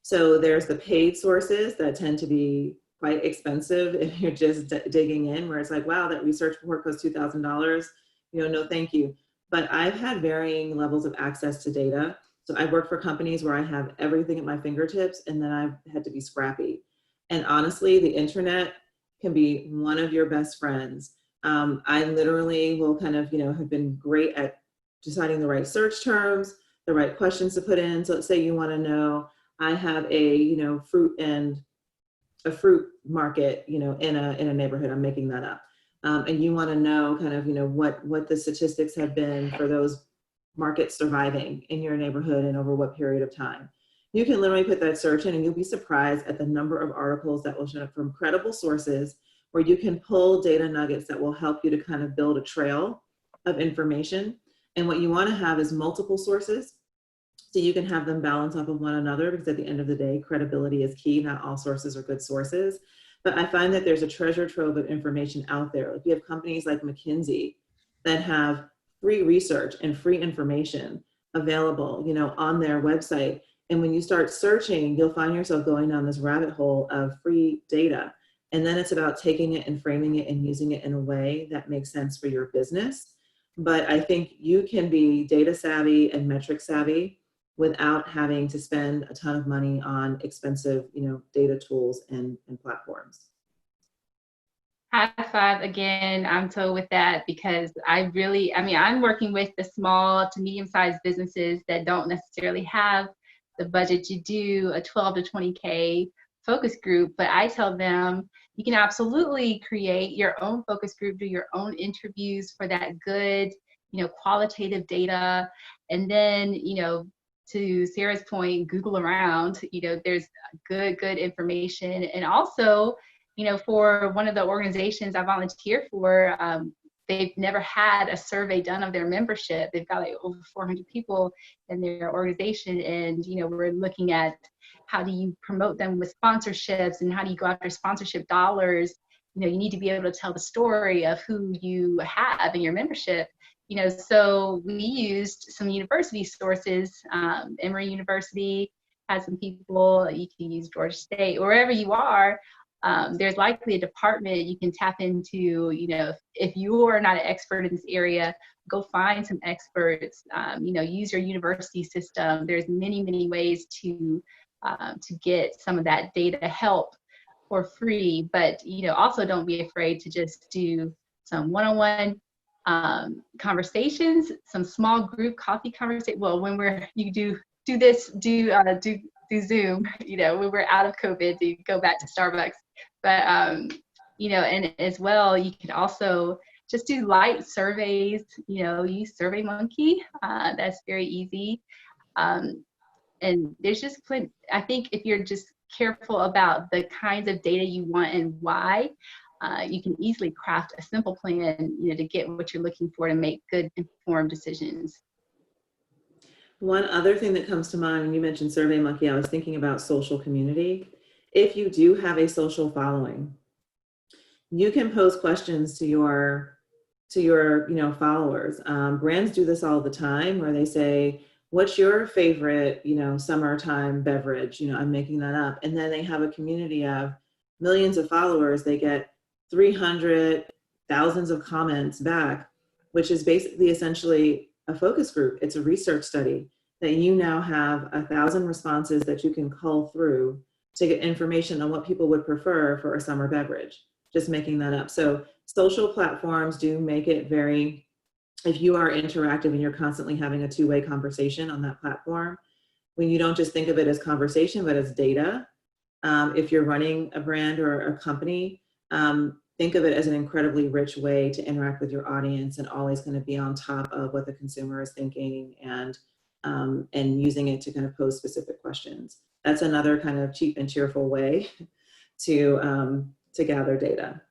So there's the paid sources that tend to be quite expensive if you're just digging in, where it's like, wow, that research report costs $2,000. No, thank you. But I've had varying levels of access to data. So I've worked for companies where I have everything at my fingertips, and then I've had to be scrappy. And honestly, the internet can be one of your best friends. I literally will kind of, have been great at deciding the right search terms, the right questions to put in. So let's say you want to know, I have a fruit market, in a neighborhood. I'm making that up, and you want to know kind of, what the statistics have been for those markets surviving in your neighborhood and over what period of time. You can literally put that search in, and you'll be surprised at the number of articles that will show up from credible sources, where you can pull data nuggets that will help you to kind of build a trail of information. And what you want to have is multiple sources, so you can have them balance off of one another, because at the end of the day, credibility is key. Not all sources are good sources. But I find that there's a treasure trove of information out there. Like, you have companies like McKinsey that have free research and free information available, on their website. And when you start searching, you'll find yourself going down this rabbit hole of free data. And then it's about taking it and framing it and using it in a way that makes sense for your business. But I think you can be data savvy and metric savvy without having to spend a ton of money on expensive, data tools and platforms. High five again. I'm so with that, because I'm working with the small to medium-sized businesses that don't necessarily have the budget to do a 12 to 20K focus group, but I tell them you can absolutely create your own focus group, do your own interviews for that good, qualitative data. And then, to Sarah's point, Google around, there's good information. And also, for one of the organizations I volunteer for, they've never had a survey done of their membership. They've got like over 400 people in their organization. And, we're looking at how do you promote them with sponsorships, and how do you go after sponsorship dollars? You need to be able to tell the story of who you have in your membership. So we used some university sources. Emory University has some people. You can use Georgia State, wherever you are. There's likely a department you can tap into. If you are not an expert in this area, go find some experts. Use your university system. There's many ways to get some of that data help for free. But also don't be afraid to just do some one-on-one conversations, some small group coffee conversation. Well, when you do Zoom, when we're out of COVID, you go back to Starbucks. But, and as well, you can also just do light surveys, use SurveyMonkey. That's very easy. And there's just plenty. I think if you're just careful about the kinds of data you want and why, you can easily craft a simple plan, to get what you're looking for to make good informed decisions. One other thing that comes to mind when you mentioned SurveyMonkey, I was thinking about social community. If you do have a social following, you can pose questions to your followers. Brands do this all the time, where they say, what's your favorite, summertime beverage? I'm making that up. And then they have a community of millions of followers. They get 300 thousands of comments back, which is basically essentially a focus group. It's a research study. that you now have 1,000 responses that you can cull through to get information on what people would prefer for a summer beverage. Just making that up. So social platforms do make it very, if you are interactive and you're constantly having a two-way conversation on that platform, when you don't just think of it as conversation, but as data, if you're running a brand or a company, think of it as an incredibly rich way to interact with your audience and always going to be on top of what the consumer is thinking and using it to kind of pose specific questions. That's another kind of cheap and cheerful way to gather data.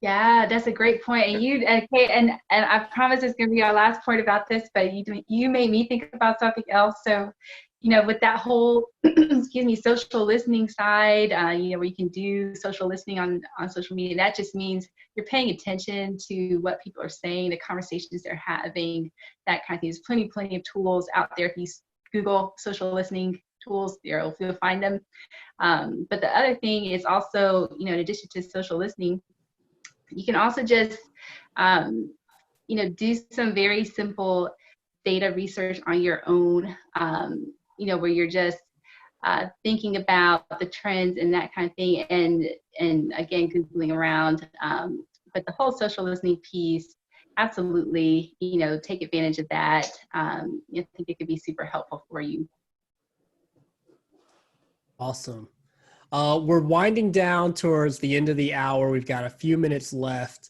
Yeah, that's a great point. And and I promise it's going to be our last point about this, but you made me think about something else. So, with that whole, excuse me, social listening side, where you can do social listening on social media, that just means you're paying attention to what people are saying, the conversations they're having, that kind of thing. There's plenty of tools out there. If you Google social listening tools, you'll find them. But the other thing is also, in addition to social listening, you can also just, do some very simple data research on your own, where you're just thinking about the trends and that kind of thing, and again, Googling around. But the whole social listening piece, absolutely, take advantage of that. I think it could be super helpful for you. Awesome. We're winding down towards the end of the hour. We've got a few minutes left.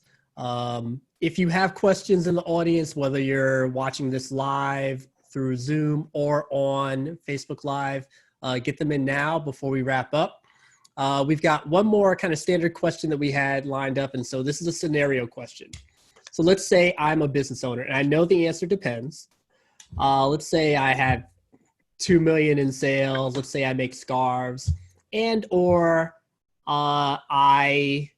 If you have questions in the audience, whether you're watching this live through Zoom or on Facebook Live, get them in now before we wrap up. We've got one more kind of standard question that we had lined up. And so this is a scenario question. So let's say I'm a business owner, and I know the answer depends. Let's say I have 2 million in sales. Let's say I make scarves. And or I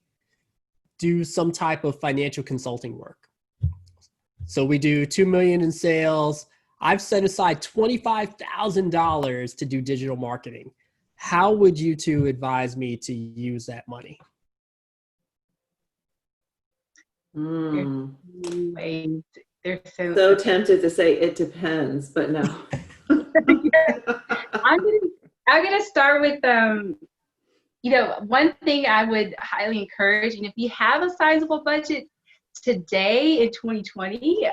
do some type of financial consulting work. So we do 2 million in sales. I've set aside $25,000 to do digital marketing. How would you two advise me to use that money? They're So tempted to say it depends, but no. I'm gonna start with one thing I would highly encourage, and if you have a sizable budget today in 2020,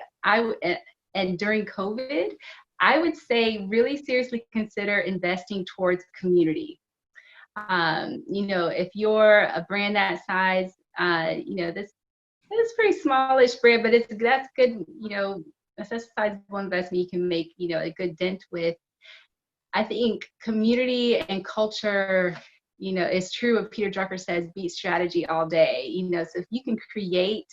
and during COVID, I would say really seriously consider investing towards community. If you're a brand that size, this is pretty smallish brand, but that's good. That's a sizable investment you can make. A good dent with. I think community and culture, is true what Peter Drucker says, beat strategy all day. So if you can create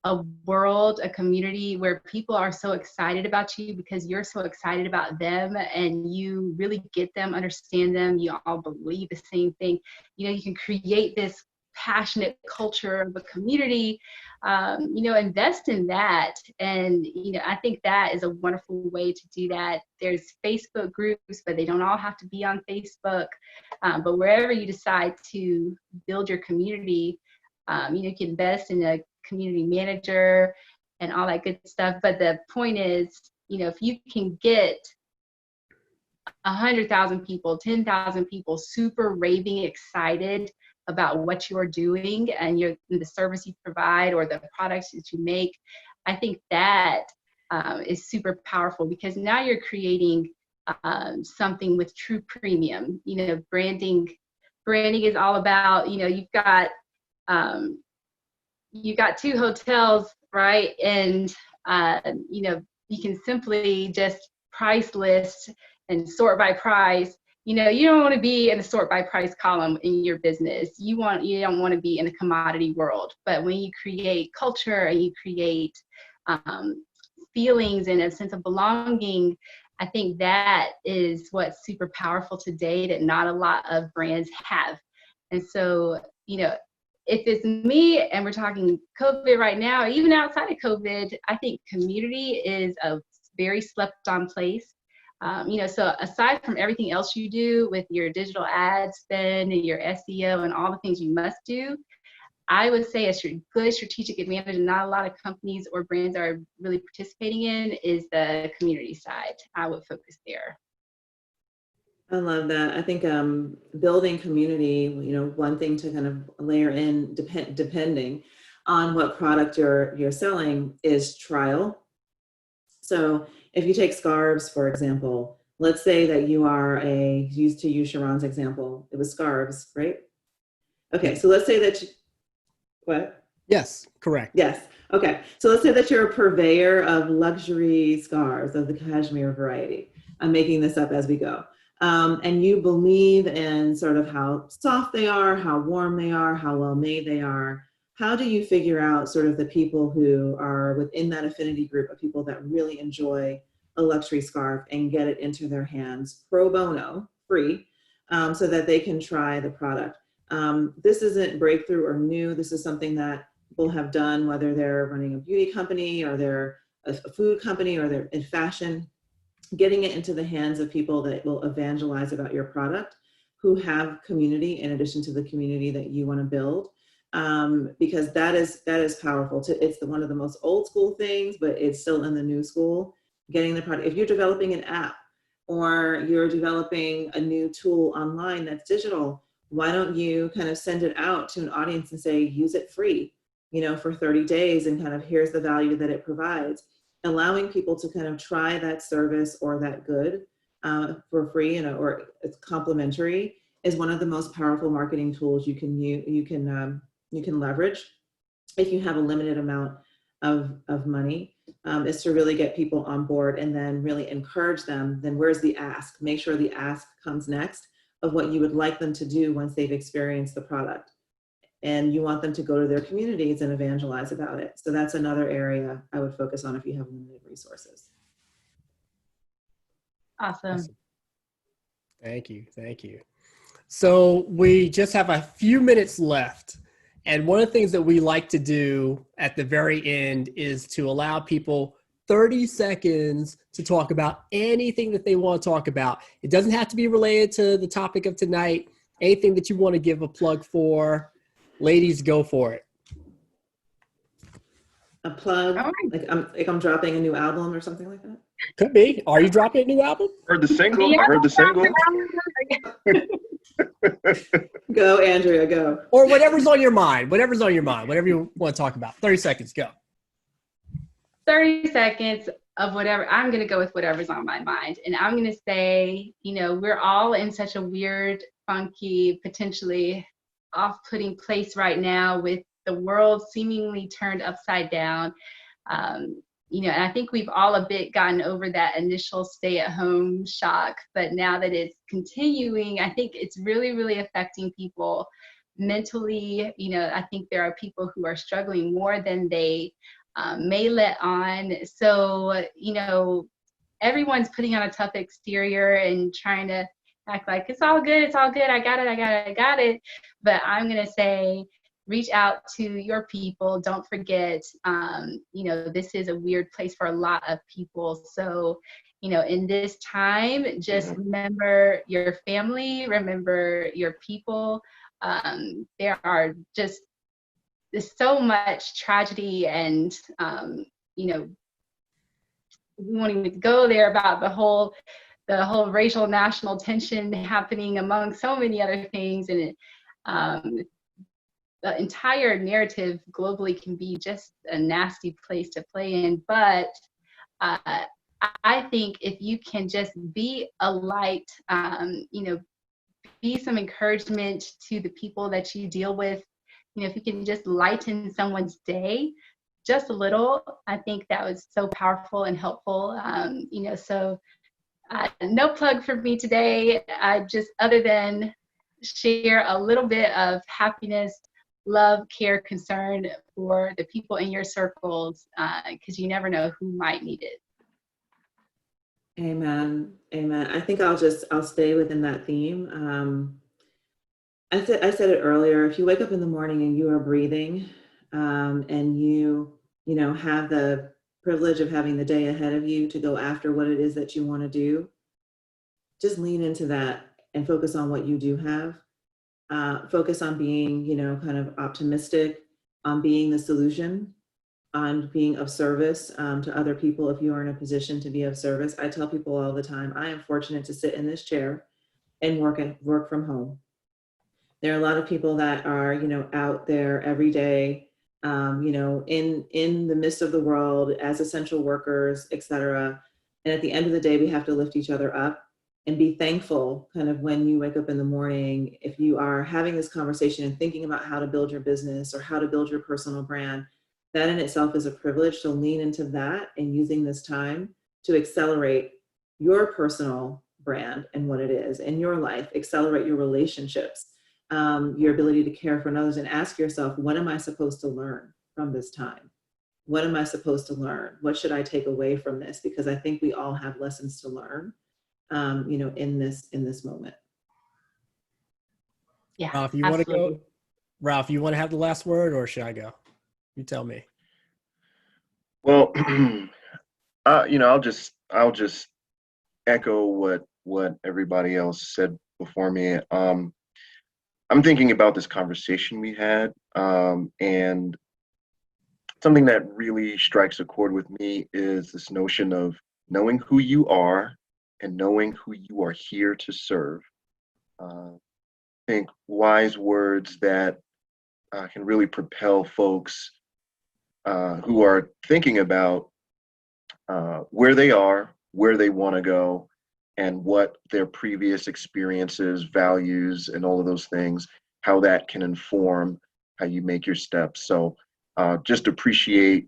a world, a community where people are so excited about you because you're so excited about them and you really get them, understand them, you all believe the same thing, you can create this passionate culture of a community, invest in that. And, I think that is a wonderful way to do that. There's Facebook groups, but they don't all have to be on Facebook. But wherever you decide to build your community, you can invest in a community manager and all that good stuff. But the point is, if you can get 100,000 people, 10,000 people super raving excited about what you're doing and the service you provide or the products that you make, I think that is super powerful, because now you're creating something with true premium. Branding is all about, you've got 2 hotels, right? And you can simply just price list and sort by price. You don't want to be in a sort by price column in your business. You don't want to be in a commodity world. But when you create culture and you create feelings and a sense of belonging, I think that is what's super powerful today that not a lot of brands have. And so, if it's me and we're talking COVID right now, even outside of COVID, I think community is a very slept on place. So aside from everything else you do with your digital ad spend and your SEO and all the things you must do, I would say a good strategic advantage, and not a lot of companies or brands are really participating in, is the community side. I would focus there. I love that. I think building community, one thing to kind of layer in, depending on what product you're selling, is trial. So if you take scarves, for example, let's say that you are to use Sharon's example, it was scarves, right? Okay, so let's say that what? Yes, correct. Yes. Okay. So let's say that you're a purveyor of luxury scarves of the cashmere variety. I'm making this up as we go. And you believe in sort of how soft they are, how warm they are, how well made they are. How do you figure out sort of the people who are within that affinity group of people that really enjoy a luxury scarf and get it into their hands pro bono, free, so that they can try the product? This isn't breakthrough or new. This is something that people have done, whether they're running a beauty company or they're a food company or they're in fashion, getting it into the hands of people that will evangelize about your product, who have community in addition to the community that you want to build. Because that is powerful. It's one of the most old school things, but it's still in the new school. Getting the product. If you're developing an app or you're developing a new tool online that's digital, why don't you kind of send it out to an audience and say, use it free, for 30 days, and kind of here's the value that it provides. Allowing people to kind of try that service or that good for free, or it's complimentary, is one of the most powerful marketing tools you can leverage if you have a limited amount of money, is to really get people on board and then really encourage them. Then where's the ask? Make sure the ask comes next of what you would like them to do once they've experienced the product. And you want them to go to their communities and evangelize about it. So that's another area I would focus on if you have limited resources. Awesome. Thank you. Thank you. So we just have a few minutes left. And one of the things that we like to do at the very end is to allow people 30 seconds to talk about anything that they want to talk about. It doesn't have to be related to the topic of tonight. Anything that you want to give a plug for. Ladies, go for it. A plug, like I'm dropping a new album or something like that? Could be. Are you dropping a new album? Heard the single. I heard the single. Go, Andrea, go. Or whatever's on your mind. Whatever's on your mind. Whatever you want to talk about. 30 seconds, go. 30 seconds of whatever. I'm going to go with whatever's on my mind. And I'm going to say, we're all in such a weird, funky, potentially off-putting place right now with the world seemingly turned upside down. And I think we've all a bit gotten over that initial stay-at-home shock, but now that it's continuing, I think it's really, really affecting people mentally. I think there are people who are struggling more than they may let on. So, everyone's putting on a tough exterior and trying to act like it's all good, I got it. But I'm going to say, reach out to your people. Don't forget, this is a weird place for a lot of people. So, in this time, just remember your family, remember your people. There's so much tragedy and, we won't even go there about the whole racial national tension happening among so many other things. And the entire narrative globally can be just a nasty place to play in. But I think if you can just be a light, be some encouragement to the people that you deal with, if you can just lighten someone's day just a little, I think that was so powerful and helpful. So no plug for me today. Other than share a little bit of happiness, love, care, concern for the people in your circles, because you never know who might need it. Amen. Amen. I think I'll stay within that theme. I said it earlier. If you wake up in the morning and you are breathing, and you have the privilege of having the day ahead of you to go after what it is that you want to do, just lean into that and focus on what you do have. focus on being, kind of optimistic, on being the solution, on being of service to other people if you are in a position to be of service. I tell people all the time, I am fortunate to sit in this chair and work from home. There are a lot of people that are, out there every day, in the midst of the world as essential workers, et cetera. And at the end of the day, we have to lift each other up and be thankful kind of when you wake up in the morning, if you are having this conversation and thinking about how to build your business or how to build your personal brand, that in itself is a privilege. So lean into that and using this time to accelerate your personal brand and what it is in your life, accelerate your relationships, your ability to care for others, and ask yourself, what am I supposed to learn from this time? What am I supposed to learn? What should I take away from this? Because I think we all have lessons to learn, in this moment. Yeah, Ralph, you want to go? Ralph, you want to have the last word, or should I go? You tell me. Well, I'll just echo what everybody else said before me. I'm thinking about this conversation we had, and something that really strikes a chord with me is this notion of knowing who you are and knowing who you are here to serve. I think wise words that can really propel folks who are thinking about where they are, where they want to go, and what their previous experiences, values, and all of those things, how that can inform how you make your steps. So just appreciate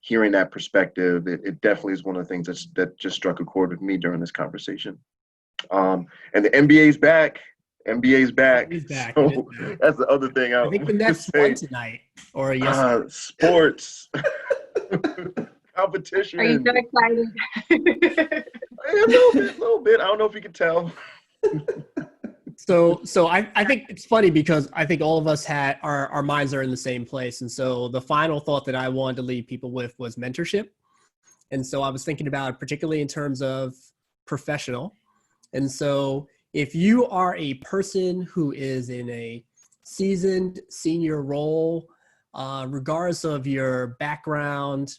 hearing that perspective. It definitely is one of the things that just struck a chord with me during this conversation. And the NBA's back. NBA's back. He's back. So that's the other thing I think the Nets won tonight or yesterday. Sports. Competition. Are you so excited? A little bit. I don't know if you can tell. So I think it's funny because I think all of us had our minds are in the same place. And so the final thought that I wanted to leave people with was mentorship. And so I was thinking about it particularly in terms of professional. And so if you are a person who is in a seasoned senior role, regardless of your background,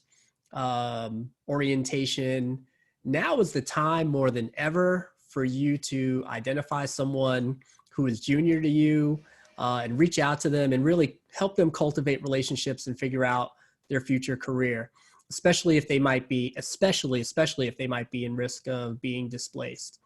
orientation, now is the time more than ever for you to identify someone who is junior to you and reach out to them and really help them cultivate relationships and figure out their future career, especially if they might be, especially if they might be in risk of being displaced.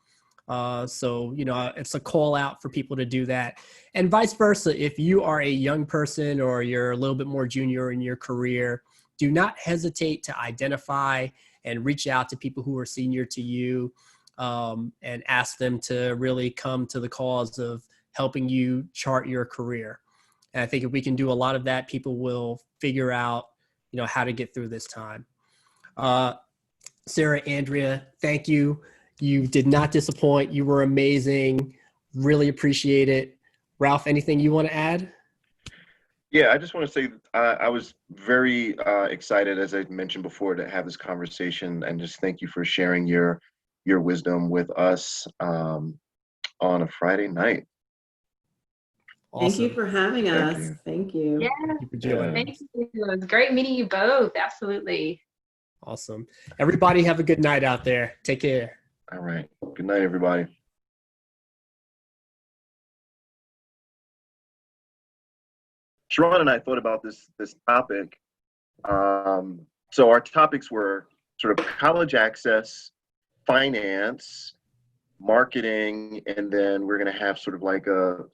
So, it's a call out for people to do that, and vice versa. If you are a young person or you're a little bit more junior in your career, do not hesitate to identify and reach out to people who are senior to you and ask them to really come to the cause of helping you chart your career. And I think if we can do a lot of that, people will figure out, how to get through this time. Sarah, Andrea, thank you. You did not disappoint. You were amazing. Really appreciate it. Ralph, anything you want to add? Yeah, I just want to say I was very excited, as I mentioned before, to have this conversation, and just thank you for sharing your wisdom with us on a Friday night. Awesome. Thank you for having us. Thank you. Yeah, Thank you for joining. thank you. It was great meeting you both. Absolutely. Awesome. Everybody have a good night out there. Take care. All right. Good night, everybody. Sharon and I thought about this topic. So our topics were sort of college access, finance, marketing, and then we're going to have sort of like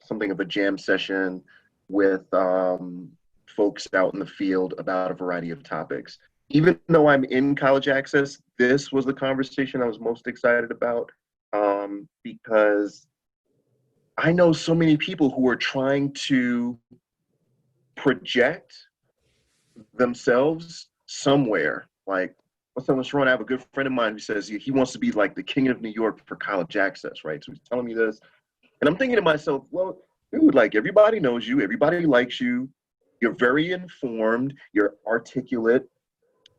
something of a jam session with folks out in the field about a variety of topics. Even though I'm in college access, this was the conversation I was most excited about because I know so many people who are trying to project themselves somewhere. Like, I was telling Sharon, I have a good friend of mine who says he wants to be like the king of New York for college access, right? So he's telling me this. And I'm thinking to myself, well, dude, like everybody knows you, everybody likes you, you're very informed, you're articulate,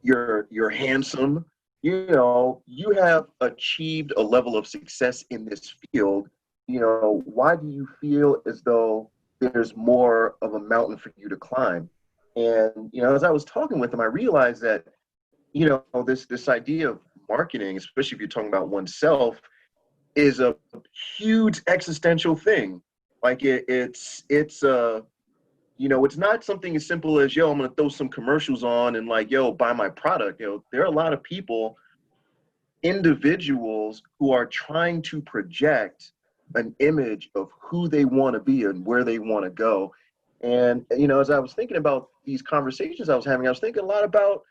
you're handsome, you have achieved a level of success in this field. why do you feel as though there's more of a mountain for you to climb? And, as I was talking with him, I realized that, this idea of marketing, especially if you're talking about oneself, is a huge existential thing. Like it's not something as simple as, yo, I'm going to throw some commercials on and like, yo, buy my product. There are a lot of people, individuals who are trying to project an image of who they want to be and where they want to go. And, as I was thinking about these conversations I was having, I was thinking a lot about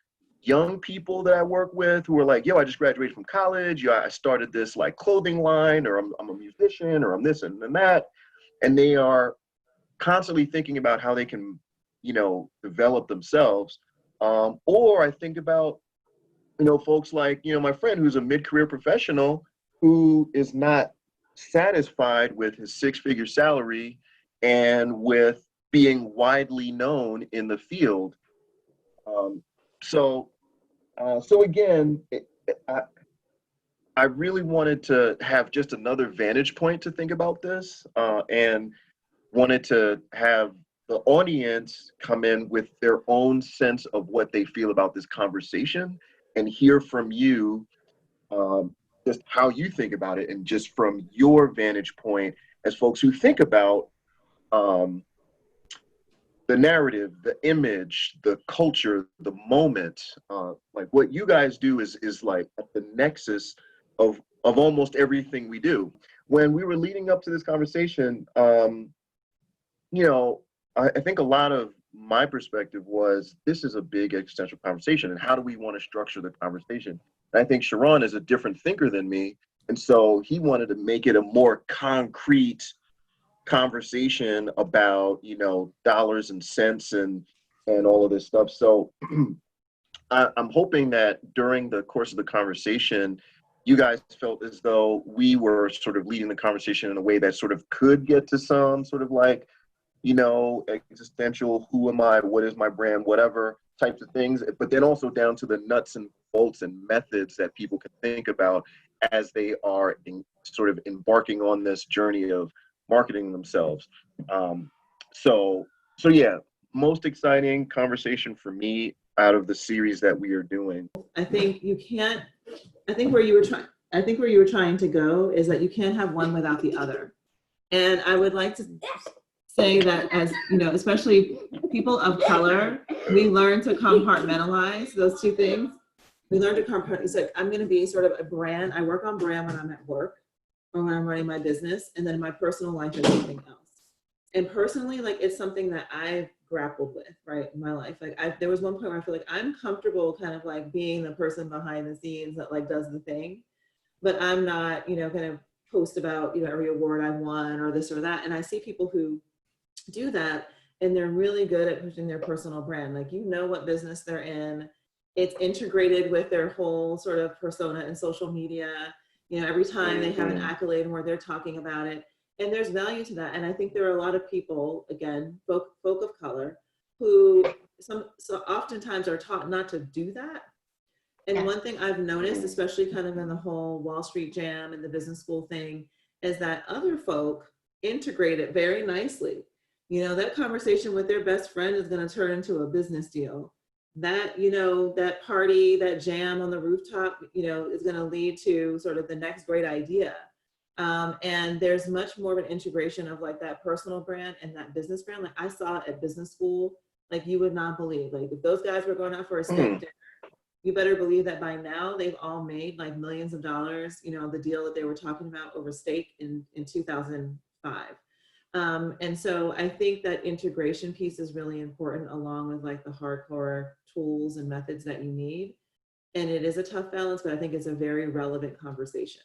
young people that I work with who are like, yo, I just graduated from college. I started this like clothing line, or I'm a musician, or I'm this and that. And they are constantly thinking about how they can, develop themselves. Or I think about, folks like, my friend who's a mid-career professional who is not satisfied with his six-figure salary and with being widely known in the field. So again, I really wanted to have just another vantage point to think about this, and wanted to have the audience come in with their own sense of what they feel about this conversation and hear from you just how you think about it, and just from your vantage point as folks who think about the narrative, the image, the culture, the moment. Like what you guys do is like at the nexus of almost everything we do. When we were leading up to this conversation, I think a lot of my perspective was, this is a big existential conversation, and how do we want to structure the conversation? And I think Sharon is a different thinker than me, and so he wanted to make it a more concrete conversation about, dollars and cents and all of this stuff. So I'm hoping that during the course of the conversation, you guys felt as though we were sort of leading the conversation in a way that sort of could get to some sort of like, existential, who am I, what is my brand, whatever types of things, but then also down to the nuts and bolts and methods that people can think about as they are sort of embarking on this journey of marketing themselves. So yeah, most exciting conversation for me out of the series that we are doing. I think where you were trying to go is that you can't have one without the other. And I would like to say that, as especially people of color, we learn to compartmentalize those two things. We learn to compartmentalize. It's like, I'm going to be sort of a brand. I work on brand when I'm at work or when I'm running my business, and then in my personal life is something else. And personally, like, it's something that I've grappled with, right, in my life. Like, there was one point where I feel like I'm comfortable kind of like being the person behind the scenes that like does the thing, but I'm not, kind of post about, every award I won or this or that. And I see people who do that, and they're really good at pushing their personal brand. Like, what business they're in. It's integrated with their whole sort of persona in social media. Every time they have an accolade where they're talking about it, and there's value to that. And I think there are a lot of people, again, folk of color, who so oftentimes are taught not to do that. And one thing I've noticed, especially kind of in the whole Wall Street jam and the business school thing, is that other folk integrate it very nicely. That conversation with their best friend is going to turn into a business deal. That, that party, that jam on the rooftop, is going to lead to sort of the next great idea. And there's much more of an integration of like that personal brand and that business brand. Like, I saw it at business school, like you would not believe. Like, if those guys were going out for a steak dinner, you better believe that by now they've all made like millions of dollars, the deal that they were talking about over steak in 2005. And so I think that integration piece is really important, along with like the hardcore tools and methods that you need. And it is a tough balance, but I think it's a very relevant conversation.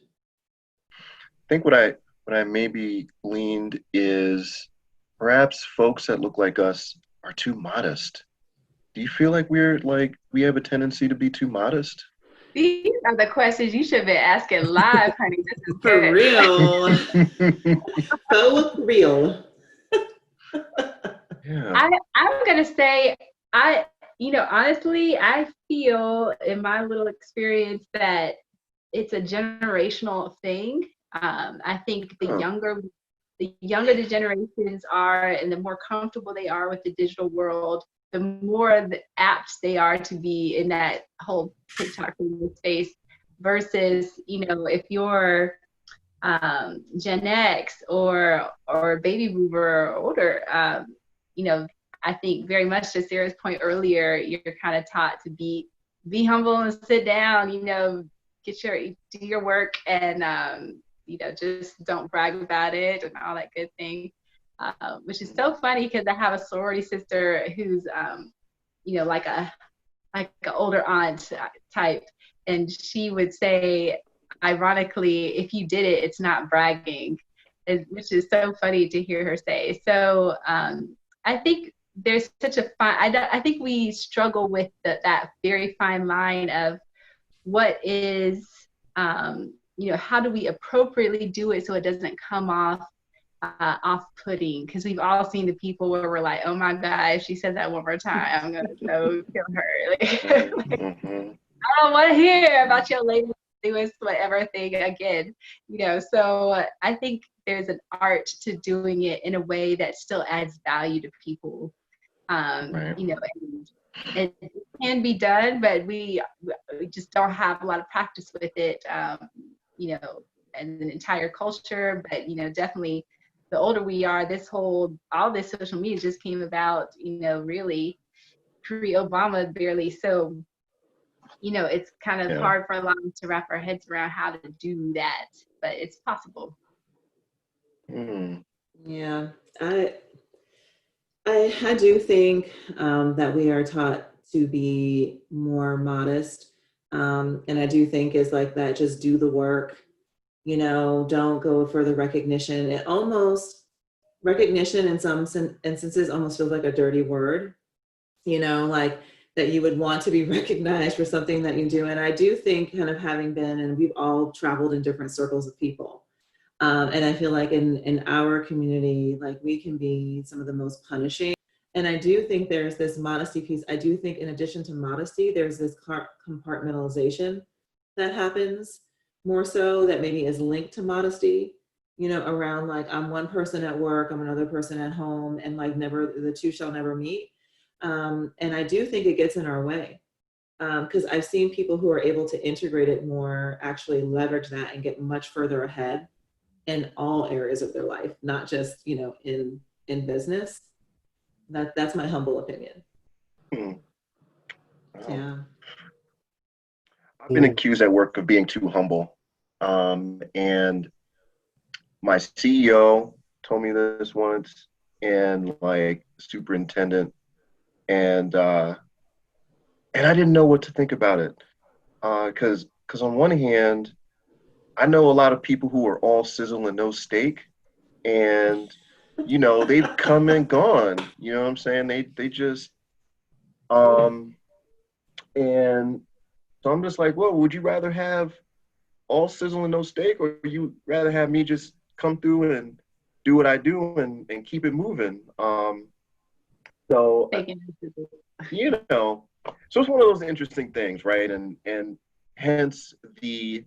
I think what I maybe gleaned is perhaps folks that look like us are too modest. Do you feel like we have a tendency to be too modest? These are the questions you should have been asking live, honey. This is For good. real. So real. Yeah. I'm going to say, honestly, I feel in my little experience that it's a generational thing. I think the younger the generations are, and the more comfortable they are with the digital world, the more apt they are to be in that whole TikTok space. Versus, if you're Gen X or baby boomer or older, I think very much to Sarah's point earlier, you're kind of taught to be humble and sit down, do your work, and just don't brag about it and all that good thing. Which is so funny because I have a sorority sister who's like an older aunt type, and she would say, ironically, if you did it, it's not bragging, which is so funny to hear her say. So I think there's such a I think we struggle with that very fine line of what is, how do we appropriately do it so it doesn't come off-putting, because we've all seen the people where we're like, oh my God, if she said that one more time, I'm gonna go kill her. I don't want to hear about your latest whatever thing again, so I think there's an art to doing it in a way that still adds value to people. Right. And it can be done, but we just don't have a lot of practice with it, and an entire culture. But definitely the older we are, all this social media just came about, really pre-Obama barely. So it's kind of hard for a lot of us to wrap our heads around how to do that, but it's possible. Yeah, I do think that we are taught to be more modest, and I do think it's like that. Just do the work, don't go for the recognition. It almost, recognition in some instances almost feels like a dirty word, like that you would want to be recognized for something that you do. And I do think, kind of having been, and we've all traveled in different circles of people. And I feel like in our community, like we can be some of the most punishing. And I do think there's this modesty piece. I do think in addition to modesty, there's this compartmentalization that happens more so, that maybe is linked to modesty, around like, I'm one person at work, I'm another person at home, and like the two shall never meet. And I do think it gets in our way, because I've seen people who are able to integrate it more actually leverage that and get much further ahead in all areas of their life, not just, in business. That's my humble opinion. Wow. Yeah. I've been accused at work of being too humble. And my CEO told me this once, and like superintendent, and I didn't know what to think about it. Because on one hand, I know a lot of people who are all sizzle and no steak, and they've come and gone. You know what I'm saying? They just and so I'm just like, well, would you rather have all sizzle and no steak, or would you rather have me just come through and do what I do and keep it moving? So so it's one of those interesting things, right? And hence the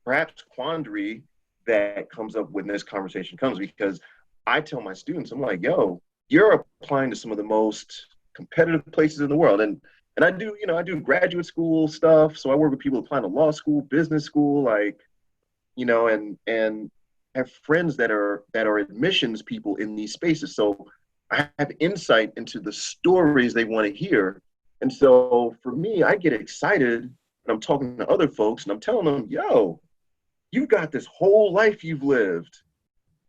perhaps quandary that comes up when this conversation comes, because I tell my students, I'm like, yo, you're applying to some of the most competitive places in the world. And I do, I do graduate school stuff. So I work with people applying to law school, business school, like, and have friends that are admissions people in these spaces. So I have insight into the stories they want to hear. And so for me, I get excited when I'm talking to other folks and I'm telling them, yo, you've got this whole life you've lived.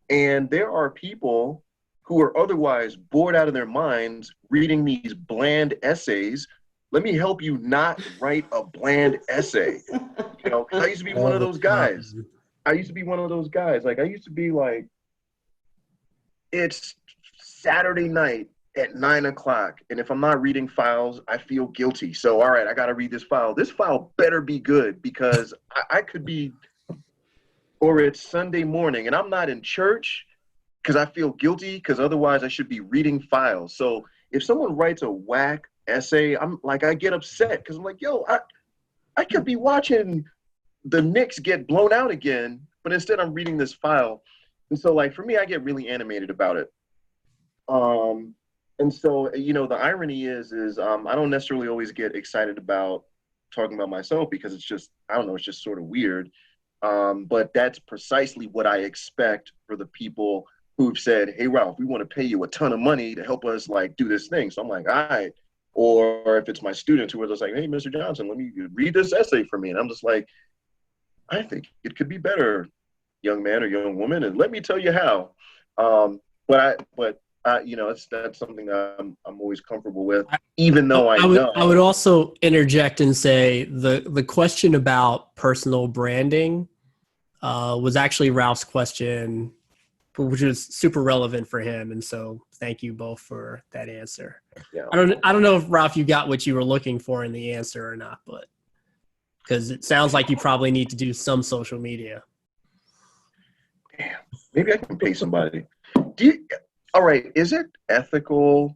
And there are people who are otherwise bored out of their minds reading these bland essays. Let me help you not write a bland essay. 'Cause I used to be one of those guys. Like, I used to be like, it's Saturday night at 9:00, and if I'm not reading files, I feel guilty. So, all right, I got to read this file. This file better be good, because I could be, or it's Sunday morning and I'm not in church because I feel guilty, because otherwise I should be reading files. So if someone writes a whack essay, I'm like, I get upset because I'm like, yo, I could be watching the Knicks get blown out again, but instead I'm reading this file. And so like for me, I get really animated about it. And so, you know, the irony is I don't necessarily always get excited about talking about myself because it's just, I don't know, it's just sort of weird. But that's precisely what I expect for the people who've said, hey, Ralph, we want to pay you a ton of money to help us like do this thing. So I'm like, all right. Or if it's my students who are just like, hey, Mr. Johnson, let me read this essay for me. And I'm just like, I think it could be better, young man or young woman, and let me tell you how. You know, that's something that I'm always comfortable with, even though I know. I would also interject and say the question about personal branding was actually Ralph's question, which is super relevant for him. And so thank you both for that answer. Yeah. I don't know if Ralph, you got what you were looking for in the answer or not, but because it sounds like you probably need to do some social media. Damn, maybe I can pay somebody. All right, is it ethical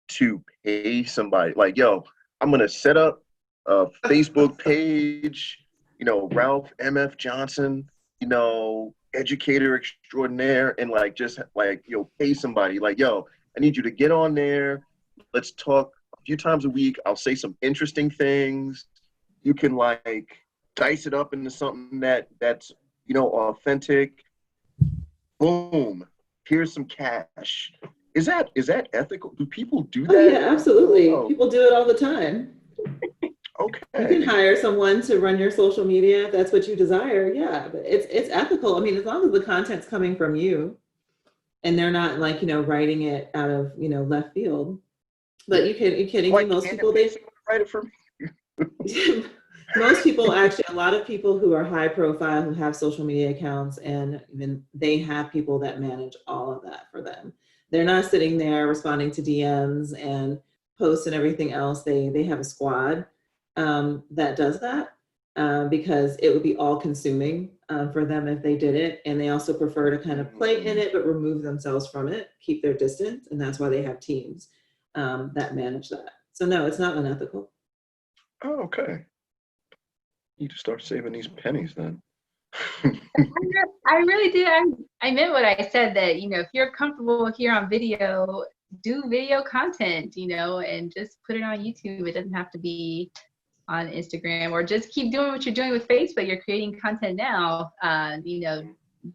to pay somebody? Like, yo, I'm going to set up a Facebook page, you know, Ralph M.F. Johnson, you know, educator extraordinaire, and like just like, yo, pay somebody. Like, yo, I need you to get on there. Let's talk a few times a week. I'll say some interesting things. You can like dice it up into something that's, you know, authentic. Boom. Here's some cash. Is that ethical? Do people do that? Oh, yeah, absolutely. People do it all the time. Okay. You can hire someone to run your social media if that's what you desire. Yeah, but it's ethical. I mean, as long as the content's coming from you and they're not like, you know, writing it out of, you know, left field. But you're kidding me? Most people, they write it for me. Most people, actually, a lot of people who are high profile, who have social media accounts, and even they have people that manage all of that for them. They're not sitting there responding to DMs and posts and everything else. They have a squad that does that because it would be all consuming for them if they did it. And they also prefer to kind of play in it, but remove themselves from it, keep their distance. And that's why they have teams that manage that. So no, it's not unethical. Oh, okay. Need to start saving these pennies then. I really do. I meant what I said, that, you know, if you're comfortable here on video, do video content, you know, and just put it on YouTube. It doesn't have to be on Instagram, or just keep doing what you're doing with Facebook. You're creating content now, you know,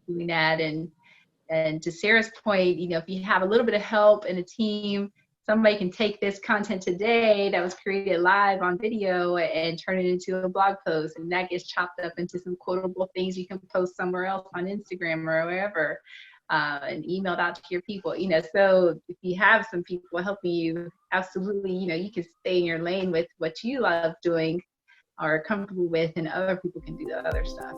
doing that. And to Sarah's point, you know, if you have a little bit of help and a team, somebody can take this content today that was created live on video and turn it into a blog post, and that gets chopped up into some quotable things you can post somewhere else on Instagram or wherever, and emailed out to your people. You know, so if you have some people helping you, absolutely, you know, you can stay in your lane with what you love doing or are comfortable with, and other people can do the other stuff.